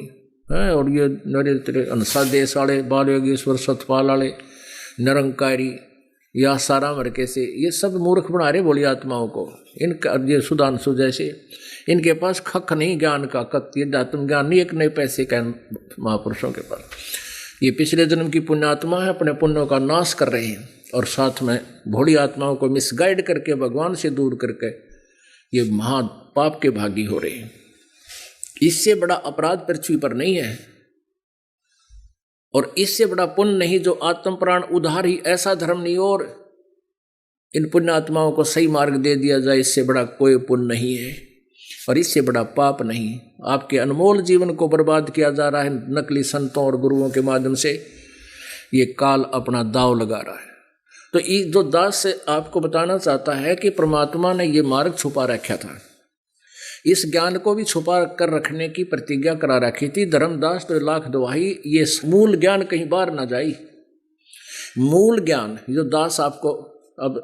हैं, और ये नरेंद्र अनसा देश वाले, बाल योगेश्वर सतपाल वाले, निरंकारी या सारा मरके से, ये सब मूर्ख बना रहे बोली आत्माओं को। इनका ये सुधांशु जैसे, इनके पास खख नहीं ज्ञान का, कत्य दातम ज्ञान नहीं, एक नए पैसे का महापुरुषों के पास। ये पिछले जन्म की पुण्यात्मा है, अपने पुण्यों का नाश कर रहे हैं, और साथ में भोली आत्माओं को मिसगाइड करके भगवान से दूर करके ये महा पाप के भागी हो रहे हैं। इससे बड़ा अपराध पृथ्वी पर नहीं है, और इससे बड़ा पुण्य नहीं जो आत्म प्राण उधार ही, ऐसा धर्म नहीं और इन पुण्यात्माओं को सही मार्ग दे दिया जाए, इससे बड़ा कोई पुण्य नहीं है और इससे बड़ा पाप नहीं। आपके अनमोल जीवन को बर्बाद किया जा रहा है नकली संतों और गुरुओं के माध्यम से। ये काल अपना दाव लगा रहा है। तो ये जो दास से आपको बताना चाहता है कि परमात्मा ने ये मार्ग छुपा रखा था, इस ज्ञान को भी छुपा कर रखने की प्रतिज्ञा करा रखी थी। धर्मदास तो लाख दुआई, ये मूल ज्ञान कहीं बाहर ना जाए। मूल ज्ञान जो दास आपको अब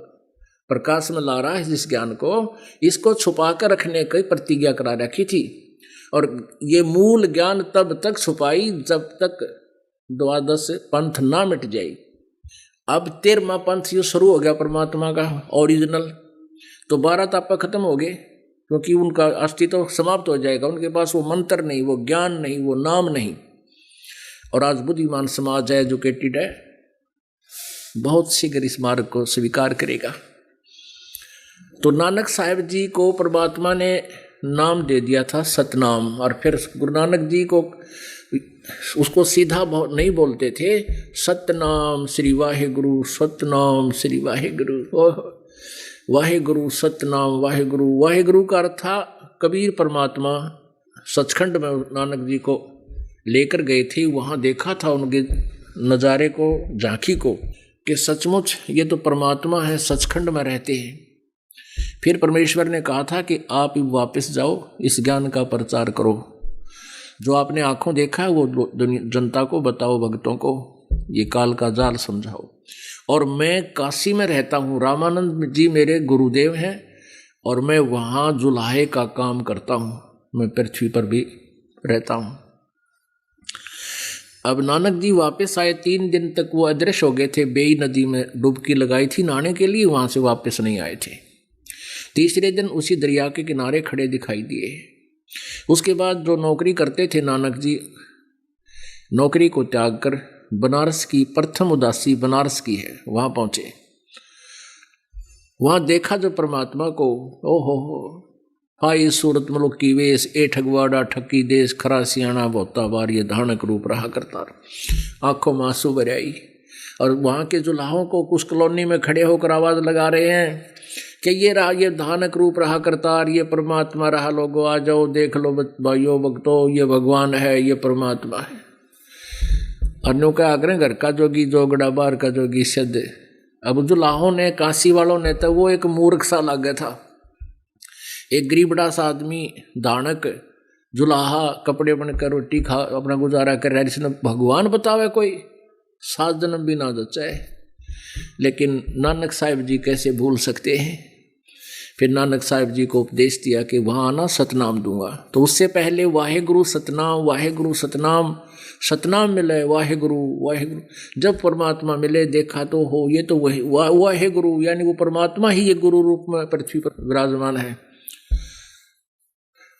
प्रकाश में ला रहा है, जिस ज्ञान को, इसको छुपा कर रखने की प्रतिज्ञा करा रखी थी। और ये मूल ज्ञान तब तक छुपाई जब तक द्वादश पंथ ना मिट जाए। अब 13वां पंथ ये शुरू हो गया परमात्मा का ओरिजिनल, तो 12 तापा खत्म हो गए, क्योंकि उनका अस्तित्व समाप्त हो जाएगा। उनके पास वो मंत्र नहीं, वो ज्ञान नहीं, वो नाम नहीं। और आज बुद्धिमान समाज है, एजुकेटेड है, बहुत शीघ्र इस मार्ग को स्वीकार करेगा। तो नानक साहिब जी को परमात्मा ने नाम दे दिया था सतनाम, और फिर गुरु नानक जी को उसको सीधा नहीं बोलते थे, सतनाम श्री वाहेगुरु, सतनाम श्री वाहेगुरु, वाहेगुरु सतनाम वाहेगुरु। वाहेगुरु का अर्थ था कबीर परमात्मा सचखंड में नानक जी को लेकर गए थे, वहाँ देखा था उनके नज़ारे को, झांकी को, कि सचमुच ये तो परमात्मा है, सचखंड में रहते हैं। फिर परमेश्वर ने कहा था कि आप वापस जाओ, इस ज्ञान का प्रचार करो, जो आपने आंखों देखा है वो जनता को बताओ, भक्तों को, ये काल का जाल समझाओ। और मैं काशी में रहता हूँ, रामानंद जी मेरे गुरुदेव हैं और मैं वहाँ जुलाहे का काम करता हूँ, मैं पृथ्वी पर भी रहता हूँ। अब नानक जी वापस आए, 3 दिन तक वो अदृश्य हो गए थे, बेई नदी में डुबकी लगाई थी नहाने के लिए, वहाँ से वापस नहीं आए थे। तीसरे दिन उसी दरिया के किनारे खड़े दिखाई दिए। उसके बाद जो नौकरी करते थे नानक जी, नौकरी को त्याग कर बनारस की प्रथम उदासी बनारस की है, वहाँ पहुँचे। वहाँ देखा जो परमात्मा को, ओहो हाई सूरत मलुक की वेश, ए ठगवाड़ा ठक्की देश, खरा सियाणा बोता बार, ये धानक रूप रहा करता, आंखों में आंसू भर आई। और वहाँ के जुलाहों को कुछ कॉलोनी में खड़े होकर आवाज़ लगा रहे हैं कि ये रहा, ये धानक रूप रहा करतार, ये परमात्मा रहा, लोगों आ जाओ देख लो भाइयों भक्तों, ये भगवान है, ये परमात्मा है। अन्यों का आग्रह घर का जोगी जोगड़ा, बाहर का जोगी सिद्ध। अब जुलाहों ने, काशी वालों ने, तो वो एक मूर्ख सा लग गया था, एक गरीबड़ा सा आदमी, दानक जुलाहा, कपड़े बनकर रोटी खा अपना गुजारा कर रहा है, जिसने भगवान बतावे कोई 7 जन्म भी ना जचाए। लेकिन नानक साहिब जी कैसे भूल सकते हैं। फिर नानक साहिब जी को उपदेश दिया कि वहाँ आना, सतनाम दूंगा। तो उससे पहले वाहे गुरु सतनाम, वाहे गुरु सतनाम, सतनाम मिले, वाहे गुरु वाहे गुरु। जब परमात्मा मिले देखा तो हो, ये तो वही वाहे गुरु, यानी वो परमात्मा ही ये गुरु रूप में पृथ्वी पर विराजमान है।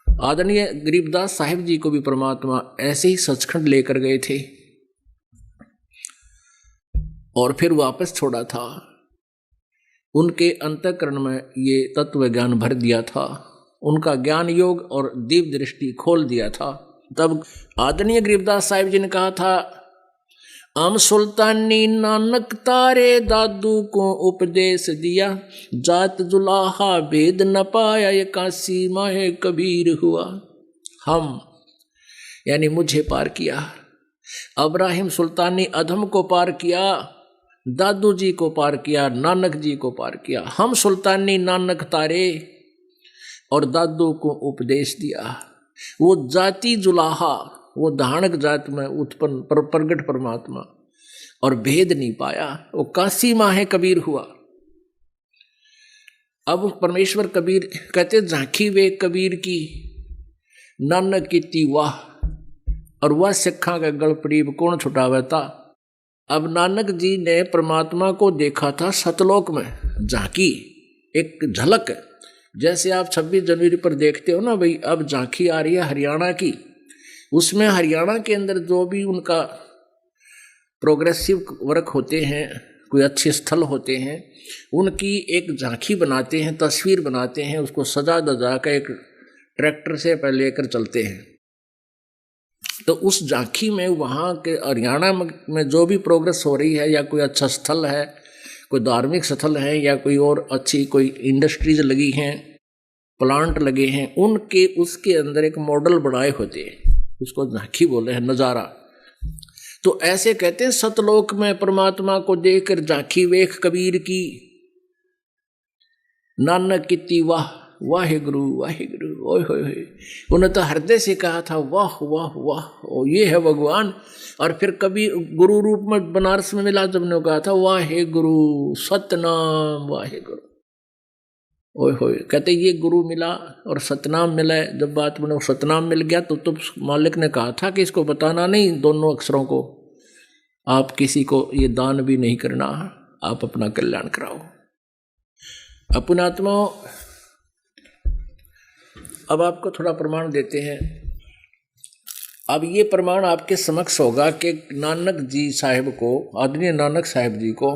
आदरणीय गरीबदास साहिब जी को भी परमात्मा ऐसे ही सचखंड लेकर गए थे और फिर वापस छोड़ा था। उनके अंतःकरण में ये तत्व ज्ञान भर दिया था, उनका ज्ञान योग और दिव्य दृष्टि खोल दिया था। तब आदरणीय गरीबदास साहिब जी ने कहा था, आम सुल्तानी नानक तारे दादू को उपदेश दिया, जात जुलाहा भेद न पाया, ये काशी माहे कबीर हुआ। हम यानी मुझे पार किया, अब्राहिम सुल्तानी अधम को पार किया, दादू जी को पार किया, नानक जी को पार किया। हम सुल्तानी नानक तारे और दादू को उपदेश दिया। वो जाति जुलाहा, वो धानक जात में उत्पन्न प्रगट परमात्मा, और भेद नहीं पाया, वो काशी माहे कबीर हुआ। अब परमेश्वर कबीर कहते, झांकी वे कबीर की नानक की वाह, और वह सिखा का गल पड़ीब कौन छुटावे था। अब नानक जी ने परमात्मा को देखा था सतलोक में, झांकी एक झलक, जैसे आप 26 जनवरी पर देखते हो ना भाई, अब झांकी आ रही है हरियाणा की, उसमें हरियाणा के अंदर जो भी उनका प्रोग्रेसिव वर्क होते हैं, कोई अच्छे स्थल होते हैं, उनकी एक झांकी बनाते हैं, तस्वीर बनाते हैं, उसको सजा दजा कर एक ट्रैक्टर से पहले लेकर चलते हैं। तो उस झांकी में वहाँ के हरियाणा में जो भी प्रोग्रेस हो रही है, या कोई अच्छा स्थल है, कोई धार्मिक स्थल है, या कोई और अच्छी कोई इंडस्ट्रीज लगी हैं, प्लांट लगे हैं, उनके उसके अंदर एक मॉडल बनाए होते हैं, उसको झांकी बोले हैं, नज़ारा। तो ऐसे कहते हैं, सतलोक में परमात्मा को देखकर झांकी वेख कबीर की, नानक की वाह, वाहे गुरु वाहे गुरु, ओए होए होए। उन्होंने तो हृदय से कहा था, वाह वाह वाह, ओ ये है भगवान। और फिर कभी गुरु रूप में बनारस में मिला, जब ने कहा था, वाहे गुरु सतनाम वाहे गुरु, ओए होए। कहते ये गुरु मिला और सतनाम मिला। जब बात बने सतनाम मिल गया तो मालिक ने कहा था कि इसको बताना नहीं, दोनों अक्षरों को आप किसी को ये दान भी नहीं करना, आप अपना कल्याण कराओ। अपने आत्माओं, अब आपको थोड़ा प्रमाण देते हैं। अब ये प्रमाण आपके समक्ष होगा कि नानक जी साहिब को, आदरणीय नानक साहिब जी को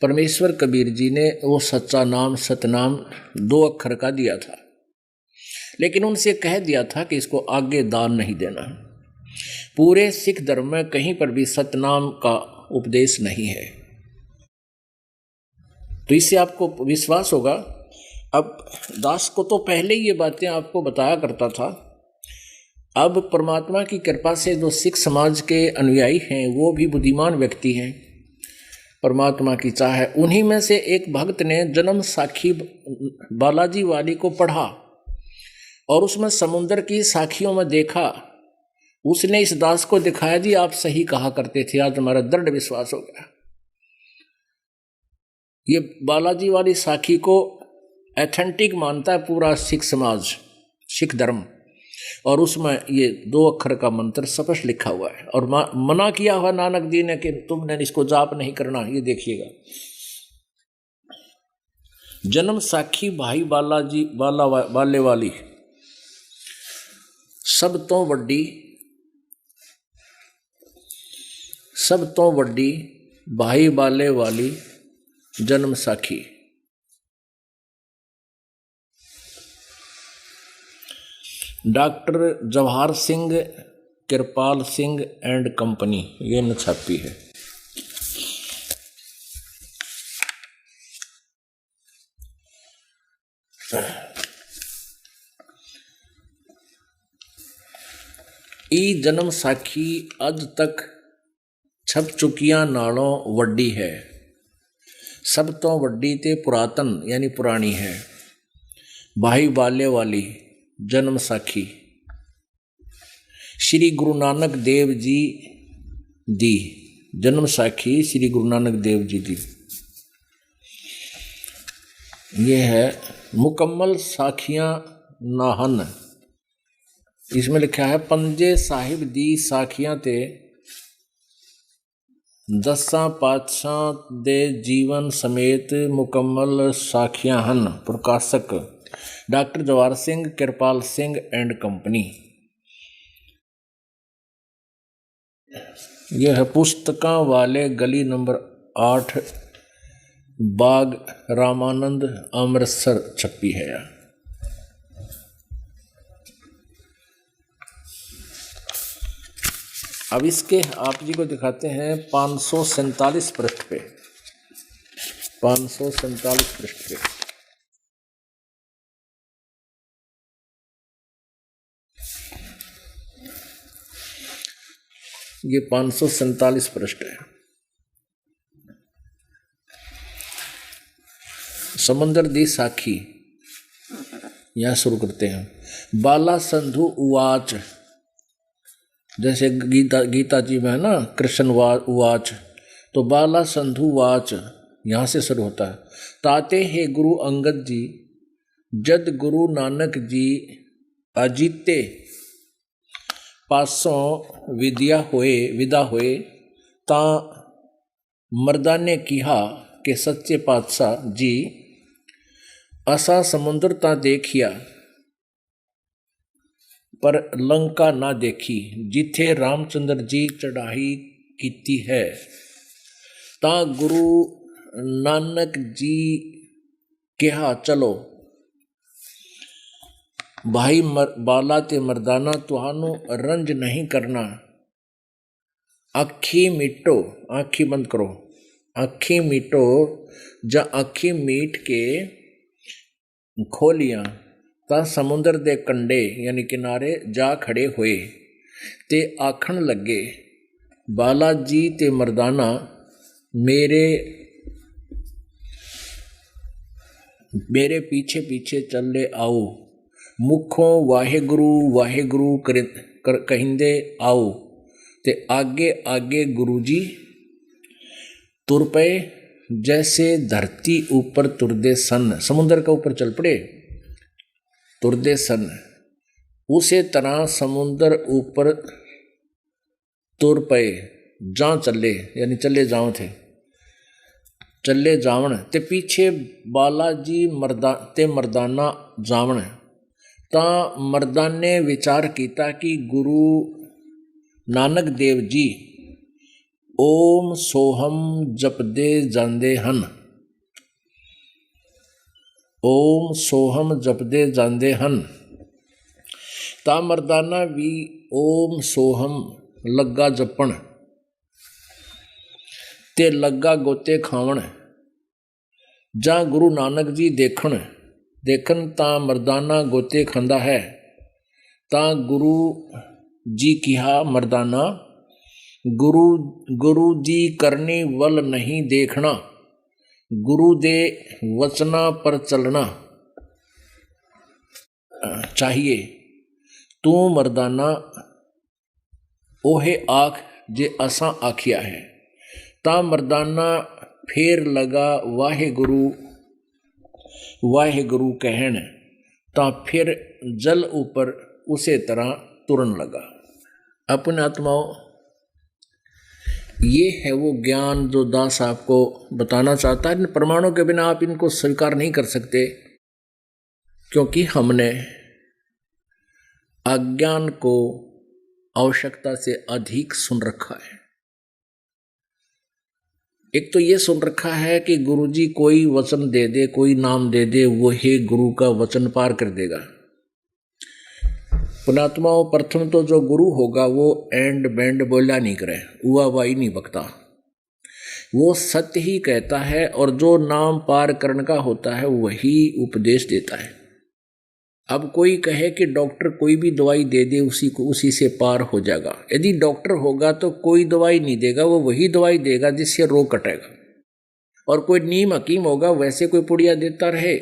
परमेश्वर कबीर जी ने वो सच्चा नाम सतनाम 2 अक्षर का दिया था, लेकिन उनसे कह दिया था कि इसको आगे दान नहीं देना। पूरे सिख धर्म में कहीं पर भी सतनाम का उपदेश नहीं है, तो इससे आपको विश्वास होगा। अब दास को तो पहले ये बातें आपको बताया करता था। अब परमात्मा की कृपा से जो सिख समाज के अनुयायी हैं वो भी बुद्धिमान व्यक्ति हैं, परमात्मा की चाह है। उन्हीं में से एक भक्त ने जन्म साखी बालाजी वाली को पढ़ा और उसमें समुद्र की साखियों में देखा उसने इस दास को दिखाया, जी आप सही कहा करते थे, आज हमारा दृढ़ विश्वास हो गया। ये बालाजी वाली साखी को एथेंटिक मानता है पूरा सिख समाज, सिख धर्म, और उसमें ये 2 अक्षर का मंत्र स्पष्ट लिखा हुआ है और मना किया हुआ नानक जी ने कि तुमने इसको जाप नहीं करना। ये देखिएगा, जन्म साखी भाई बालाजी बाले वाली सब तो वड्डी भाई बाले वाली जन्म साखी। Doctor Jawahar Singh Kripal Singh and company, ये न छापी है। ई जन्म साखी अज तक छप चुकियां नालों वड्डी है, सब तो वड्डी ते पुरातन यानी पुरानी है। भाई बाले वाली जन्म साखी श्री गुरु नानक देव जी दी, जन्म साखी श्री गुरु नानक देव जी दी। ये है मुकम्मल साखियां नाहन, इसमें लिखा है पंजे साहिब दी साखियां ते 10 पातशाह दे जीवन समेत मुकम्मल साखियां हन। प्रकाशक doctor Jawahar Singh Kripal Singh and company. यह है पुस्तकां वाले गली नंबर 8 बाग रामानंद अमृतसर छपी है। अब इसके आप जी को दिखाते हैं 547 पृष्ठ पे, 547 पृष्ठ पे। ये 547 पृष्ठ है। समंदर दी साखी, यहां शुरू करते हैं। बाला संधु उवाच, जैसे गीता जी में है ना कृष्ण उवाच, तो बाला संधु वाच यहाँ से शुरू होता है। ताते हे गुरु अंगद जी जद गुरु नानक जी अजीते पासों विदा होए ता मर्दा ने कहा कि सच्चे पातशाह जी असा समुद्र ता देखिया पर लंका ना देखी, जिथे रामचंद्र जी चढ़ाई कीती है ता गुरु नानक जी कहा चलो भाई बाला ते मर्दाना तुहानू रंज नहीं करना, आखी मीटो, आखी बंद करो, आखी मीटो, जा आखी मीट के खोलियां ता समुद्र दे कंडे यानी किनारे जा खड़े होए ते आखण लगे बाला जी ते मर्दाना मेरे पीछे पीछे चले आओ, मुखों वाहेगुरु वाहेगुरु कहिंदे आओ, ते आगे आगे गुरु जी तुर पे जैसे धरती ऊपर तुरदे सन, समुद्र का ऊपर चल पड़े तुरदे सन, उसे तरह समुद्र ऊपर तुर पे जा चले यानी चले जाओ थे, चले जावन ते पीछे बालाजी मर्दाना जावन। ता मर्दाने विचार किया कि गुरु नानक देव जी ओम सोहम जपदे जांदे हन, ओम सोहम जपदे जांदे हन। ता मर्दाना भी ओम सोहम लगा जपण ते लगा गोते खावन। जा गुरु नानक जी देखन ता मर्दाना गोते खांदा है, ता गुरु जी कहा मर्दाना गुरु जी करनी वल नहीं देखना, गुरु दे वचना पर चलना चाहिए। तू मर्दाना ओहे आँख जे असां आखिया है, ता मर्दाना फेर लगा वाहे गुरु कहन, ता फिर जल ऊपर उसे तरह तुरन लगा। अपने आत्माओं, ये है वो ज्ञान जो दास आपको बताना चाहता है। इन प्रमाणों के बिना आप इनको स्वीकार नहीं कर सकते, क्योंकि हमने अज्ञान को आवश्यकता से अधिक सुन रखा है। एक तो ये सुन रखा है कि गुरुजी कोई वचन दे दे, कोई नाम दे दे, वही गुरु का वचन पार कर देगा। पुणात्माओं, प्रथम तो जो गुरु होगा वो एंड बैंड बोला नहीं करे, हुआ वाई नहीं बकता, वो सत्य ही कहता है, और जो नाम पार करने का होता है वही उपदेश देता है। अब कोई कहे कि डॉक्टर कोई भी दवाई दे दे, उसी से पार हो जाएगा। यदि डॉक्टर होगा तो कोई दवाई नहीं देगा, वो वही दवाई देगा जिससे रोग कटेगा। और कोई नीम हकीम होगा, वैसे कोई पुड़िया देता रहे,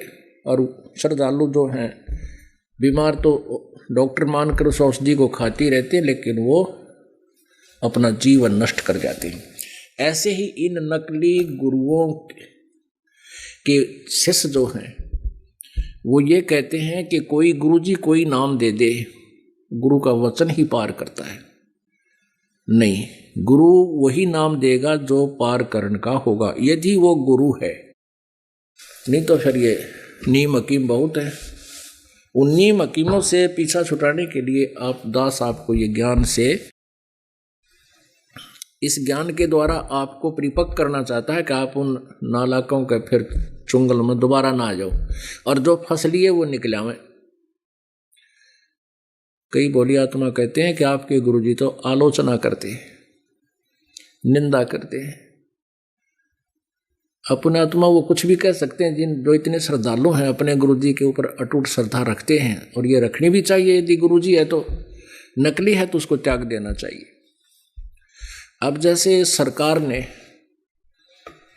और श्रद्धालु जो हैं बीमार तो डॉक्टर मानकर उस औषधि को खाती रहते हैं, लेकिन वो अपना जीवन नष्ट कर जाते हैं। ऐसे ही इन नकली गुरुओं के शिष्य जो हैं वो ये कहते हैं कि कोई गुरुजी कोई नाम दे दे, गुरु का वचन ही पार करता है। नहीं, गुरु वही नाम देगा जो पार करने का होगा, यदि वो गुरु है। नहीं तो फिर ये नीम हकीम बहुत है। उन नीम हकीमों से पीछा छुटाने के लिए आप दास आपको ये ज्ञान से, इस ज्ञान के द्वारा आपको परिपक्व करना चाहता है कि आप उन नालाकों के फिर चुंगल में दोबारा ना आ जाओ, और जो फंस लिए वो निकल आवे। कई बोली आत्मा कहते हैं कि आपके गुरुजी तो आलोचना करते हैं, निंदा करते हैं। अपने आत्मा वो कुछ भी कह सकते हैं, जिन जो इतने श्रद्धालु हैं अपने गुरुजी के ऊपर अटूट श्रद्धा रखते हैं, और ये रखनी भी चाहिए। यदि गुरुजी है तो, नकली है तो उसको त्याग देना चाहिए। अब जैसे सरकार ने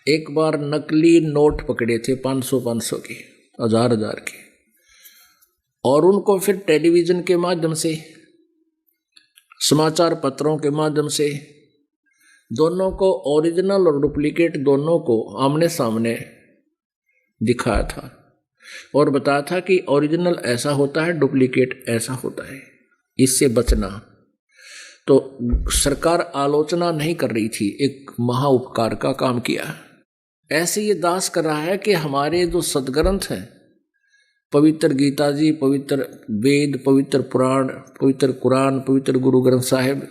एक बार नकली नोट पकड़े थे 500 के, 1000 के, और उनको फिर टेलीविजन के माध्यम से, समाचार पत्रों के माध्यम से दोनों को, ओरिजिनल और डुप्लीकेट दोनों को आमने सामने दिखाया था, और बताया था कि ओरिजिनल ऐसा होता है, डुप्लीकेट ऐसा होता है, इससे बचना। तो सरकार आलोचना नहीं कर रही थी, एक महा उपकार का काम किया। ऐसे ये दास कर रहा है कि हमारे जो सदग्रंथ हैं, पवित्र गीता जी, पवित्र वेद, पवित्र पुराण, पवित्र कुरान, पवित्र गुरु ग्रंथ साहिब,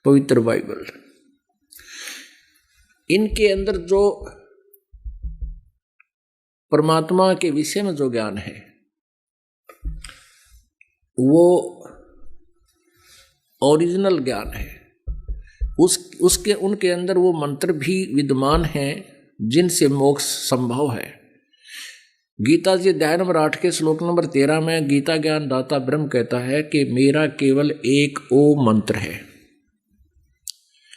पवित्र बाइबल, इनके अंदर जो परमात्मा के विषय में जो ज्ञान है वो ओरिजिनल ज्ञान है। उसके उनके अंदर वो मंत्र भी विद्यमान हैं जिनसे मोक्ष संभव है। गीता जी अध्याय नंबर 8 के श्लोक नंबर 13 में गीता ज्ञान दाता ब्रह्म कहता है कि मेरा केवल एक ओम मंत्र है,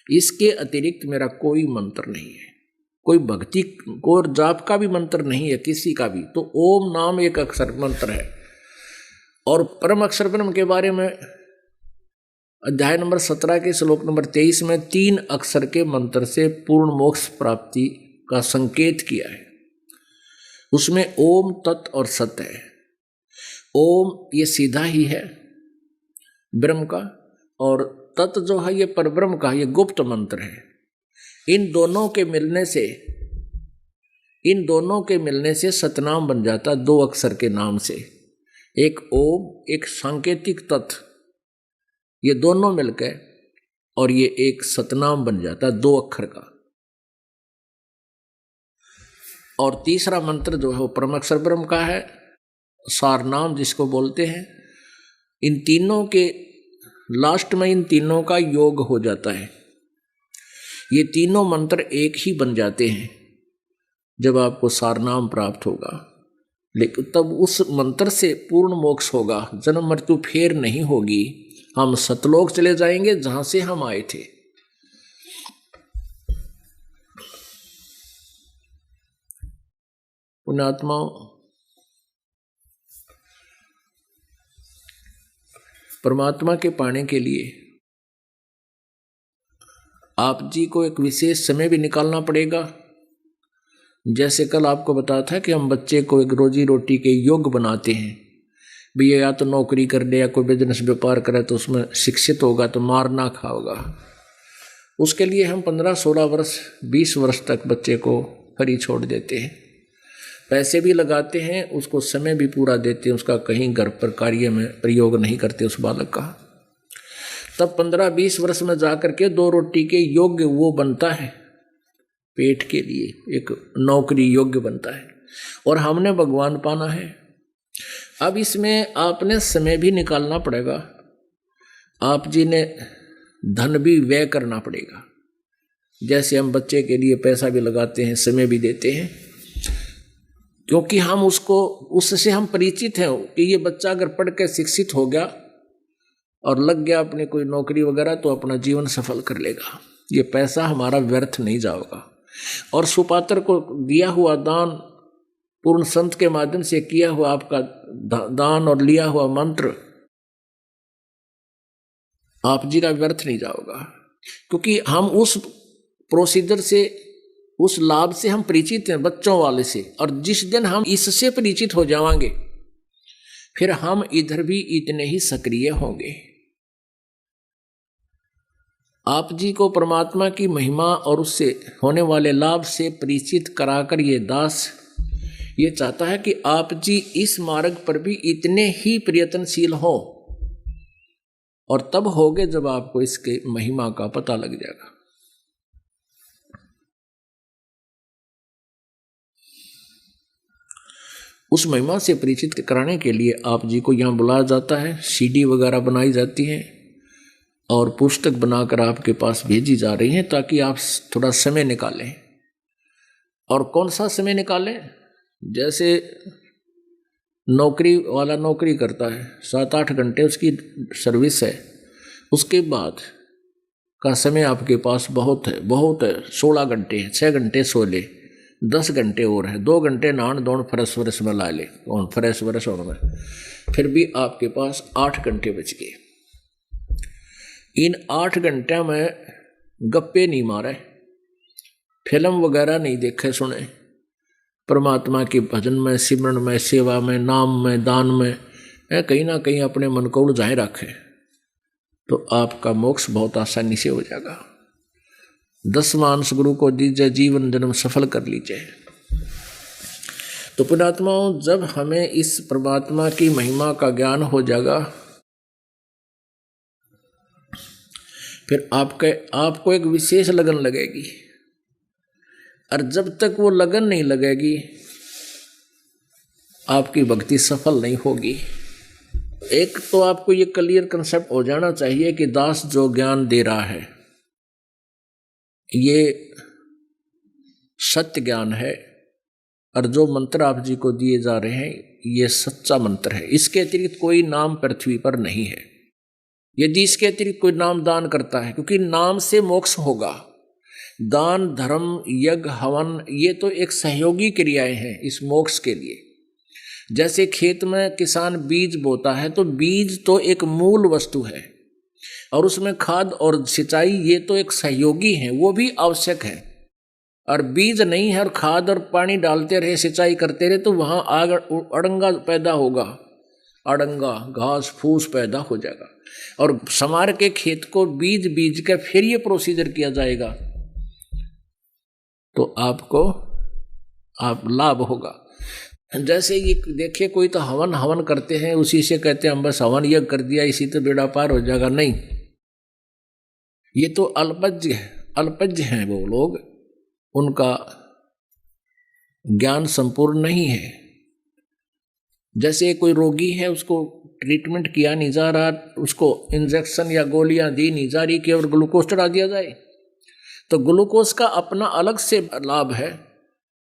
इसके अतिरिक्त मेरा कोई मंत्र नहीं है, कोई भक्ति को और जाप का भी मंत्र नहीं है किसी का भी। तो ओम नाम एक अक्षर मंत्र है। और परम अक्षर ब्रह्म के बारे में अध्याय नंबर 17 के श्लोक नंबर 23 में 3 अक्षर के मंत्र से पूर्ण मोक्ष प्राप्ति का संकेत किया है। उसमें ओम, तत् और सत है। ओम ये सीधा ही है ब्रह्म का, और तत् जो है ये परब्रह्म का, ये गुप्त मंत्र है। इन दोनों के मिलने से सतनाम बन जाता, 2 अक्षर के नाम से, एक ओम, एक सांकेतिक तत्, ये दोनों मिलकर और ये एक सतनाम बन जाता 2 अक्षर का। और तीसरा मंत्र जो है वो परम अक्षर ब्रह्म का है, सारनाम जिसको बोलते हैं। इन तीनों के लास्ट में इन तीनों का योग हो जाता है। ये तीनों मंत्र एक ही बन जाते हैं जब आपको सारनाम प्राप्त होगा, लेकिन तब उस मंत्र से पूर्ण मोक्ष होगा, जन्म मृत्यु फेर नहीं होगी, हम सतलोक चले जाएंगे जहां से हम आए थे। पुण्यात्माओं, परमात्मा के पाने के लिए आप जी को एक विशेष समय भी निकालना पड़ेगा। जैसे कल आपको बताया था कि हम बच्चे को एक रोजी रोटी के योग्य बनाते हैं, भैया या तो नौकरी कर ले या कोई बिजनेस व्यापार करे तो उसमें शिक्षित होगा तो मार ना खाओगा। उसके लिए हम 15-16 वर्ष 20 वर्ष तक बच्चे को फ्री छोड़ देते हैं, पैसे भी लगाते हैं, उसको समय भी पूरा देते हैं, उसका कहीं घर पर कार्य में प्रयोग नहीं करते उस बालक का। तब 15-20 वर्ष में जाकर के 2 रोटी के योग्य वो बनता है, पेट के लिए एक नौकरी योग्य बनता है, और हमने भगवान पाना है। अब इसमें आपने समय भी निकालना पड़ेगा, आप जी ने धन भी व्यय करना पड़ेगा। जैसे हम बच्चे के लिए पैसा भी लगाते हैं, समय भी देते हैं, क्योंकि हम उससे हम परिचित हैं कि ये बच्चा अगर पढ़ के शिक्षित हो गया और लग गया अपनी कोई नौकरी वगैरह तो अपना जीवन सफल कर लेगा, ये पैसा हमारा व्यर्थ नहीं जाएगा। और सुपात्र को दिया हुआ दान, पूर्ण संत के माध्यम से किया हुआ आपका दान और लिया हुआ मंत्र आप जी का व्यर्थ नहीं जाएगा, क्योंकि हम उस प्रोसीजर से, उस लाभ से हम परिचित हैं बच्चों वाले से। और जिस दिन हम इससे परिचित हो जाएंगे फिर हम इधर भी इतने ही सक्रिय होंगे। आप जी को परमात्मा की महिमा और उससे होने वाले लाभ से परिचित कराकर ये दास ये चाहता है कि आप जी इस मार्ग पर भी इतने ही प्रयत्नशील हो, और तब होगे जब आपको इसके महिमा का पता लग जाएगा। उस महिमा से परिचित कराने के लिए आप जी को यहाँ बुलाया जाता है, सीडी वगैरह बनाई जाती है और पुस्तक बनाकर आपके पास भेजी जा रही है ताकि आप थोड़ा समय निकालें। और कौन सा समय निकालें? जैसे नौकरी वाला नौकरी करता है, 7-8 घंटे उसकी सर्विस है, उसके बाद का समय आपके पास बहुत है, 16 घंटे हैं, 6 घंटे सो ले, 10 घंटे और है, 2 घंटे नहान धोन फ्रेश व्रेश में ला ले, कौन फ्रेश व्रेश होने में, फिर भी आपके पास 8 घंटे बच गए। इन 8 घंटे में गप्पे नहीं मारे, फिल्म वगैरह नहीं देखे सुने, परमात्मा के भजन में, सिमरन में, सेवा में, नाम में, दान में कहीं ना कहीं अपने मन को उलझाए रखे तो आपका मोक्ष बहुत आसानी से हो जाएगा। 10 मानस गुरु को दीजिए, जीवन जन्म सफल कर लीजिए। तो पुण्यात्माओं, जब हमें इस परमात्मा की महिमा का ज्ञान हो जाएगा फिर आपको एक विशेष लगन लगेगी, और जब तक वो लगन नहीं लगेगी आपकी भक्ति सफल नहीं होगी। एक तो आपको ये क्लियर कंसेप्ट हो जाना चाहिए कि दास जो ज्ञान दे रहा है ये सत्य ज्ञान है, और जो मंत्र आप जी को दिए जा रहे हैं ये सच्चा मंत्र है। इसके अतिरिक्त कोई नाम पृथ्वी पर नहीं है। यदि इसके अतिरिक्त कोई नाम दान करता है, क्योंकि नाम से मोक्ष होगा, दान, धर्म, यज्ञ, हवन ये तो एक सहयोगी क्रियाएं हैं इस मोक्ष के लिए। जैसे खेत में किसान बीज बोता है तो बीज तो एक मूल वस्तु है, और उसमें खाद और सिंचाई ये तो एक सहयोगी हैं, वो भी आवश्यक है। और बीज नहीं है और खाद और पानी डालते रहे, सिंचाई करते रहे तो वहाँ आग अड़ंगा पैदा होगा, अड़ंगा घास फूस पैदा हो जाएगा, और समार के खेत को बीज के फिर ये प्रोसीजर किया जाएगा तो आप लाभ होगा। जैसे ये देखिए, कोई तो हवन करते हैं, उसी से कहते हैं हम बस हवन यज्ञ कर दिया इसी तो बेड़ा पार हो जाएगा। नहीं, ये तो अल्पज्ञ हैं वो लोग, उनका ज्ञान संपूर्ण नहीं है। जैसे कोई रोगी है, उसको ट्रीटमेंट किया नहीं जा रहा, उसको इंजेक्शन या गोलियां दी नहीं जा रही, केवल ग्लूकोज चढ़ा दिया जाए, तो ग्लूकोज का अपना अलग से लाभ है।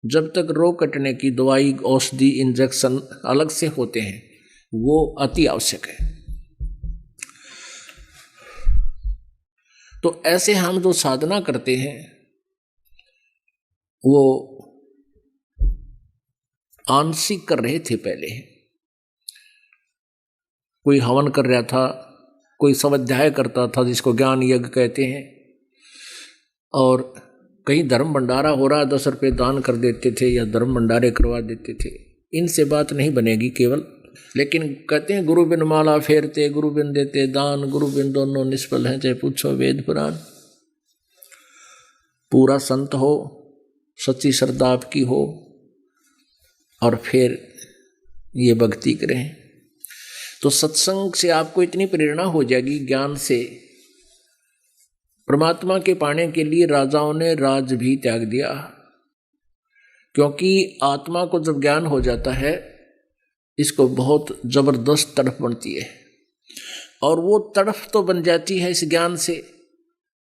जब तक रोग कटने की दवाई, औषधि, इंजेक्शन अलग से होते हैं, वो अति आवश्यक है। तो ऐसे हम जो साधना करते हैं वो आंशिक कर रहे थे। पहले कोई हवन कर रहा था, कोई स्वाध्याय करता था जिसको ज्ञान यज्ञ कहते हैं, और कहीं धर्म भंडारा हो रहा, 10 रुपये दान कर देते थे या धर्म भंडारे करवा देते थे। इनसे बात नहीं बनेगी केवल, लेकिन कहते हैं गुरु बिन माला फेरते, गुरु बिन देते दान, गुरु बिन दोनों निष्फल हैं, चाहे पूछो वेद पुराण। पूरा संत हो, सच्ची श्रद्धा आपकी हो, और फिर ये भक्ति करें तो सत्संग से आपको इतनी प्रेरणा हो जाएगी, ज्ञान से। परमात्मा के पाने के लिए राजाओं ने राज भी त्याग दिया, क्योंकि आत्मा को जब ज्ञान हो जाता है इसको बहुत जबरदस्त तड़फ बनती है, और वो तड़फ तो बन जाती है इस ज्ञान से,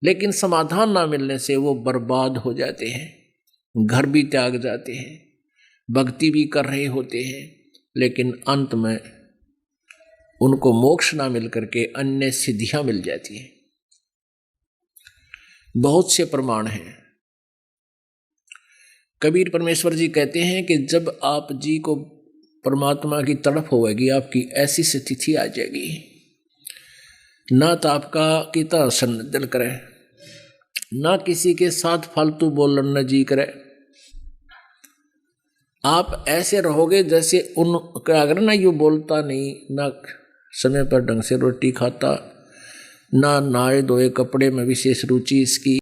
लेकिन समाधान ना मिलने से वो बर्बाद हो जाते हैं, घर भी त्याग जाते हैं, भक्ति भी कर रहे होते हैं, लेकिन अंत में उनको मोक्ष ना मिल करके अन्य सिद्धियां मिल जाती हैं। बहुत से प्रमाण हैं। कबीर परमेश्वर जी कहते हैं कि जब आप जी को परमात्मा की तड़प होगी, आपकी ऐसी स्थिति आ जाएगी, ना तो आपका कितना सन दिल करे, ना किसी के साथ फालतू बोलना जी करे। आप ऐसे रहोगे जैसे अगर ना यू बोलता नहीं, ना समय पर ढंग से रोटी खाता, ना नहाए धोए कपड़े में विशेष रुचि इसकी,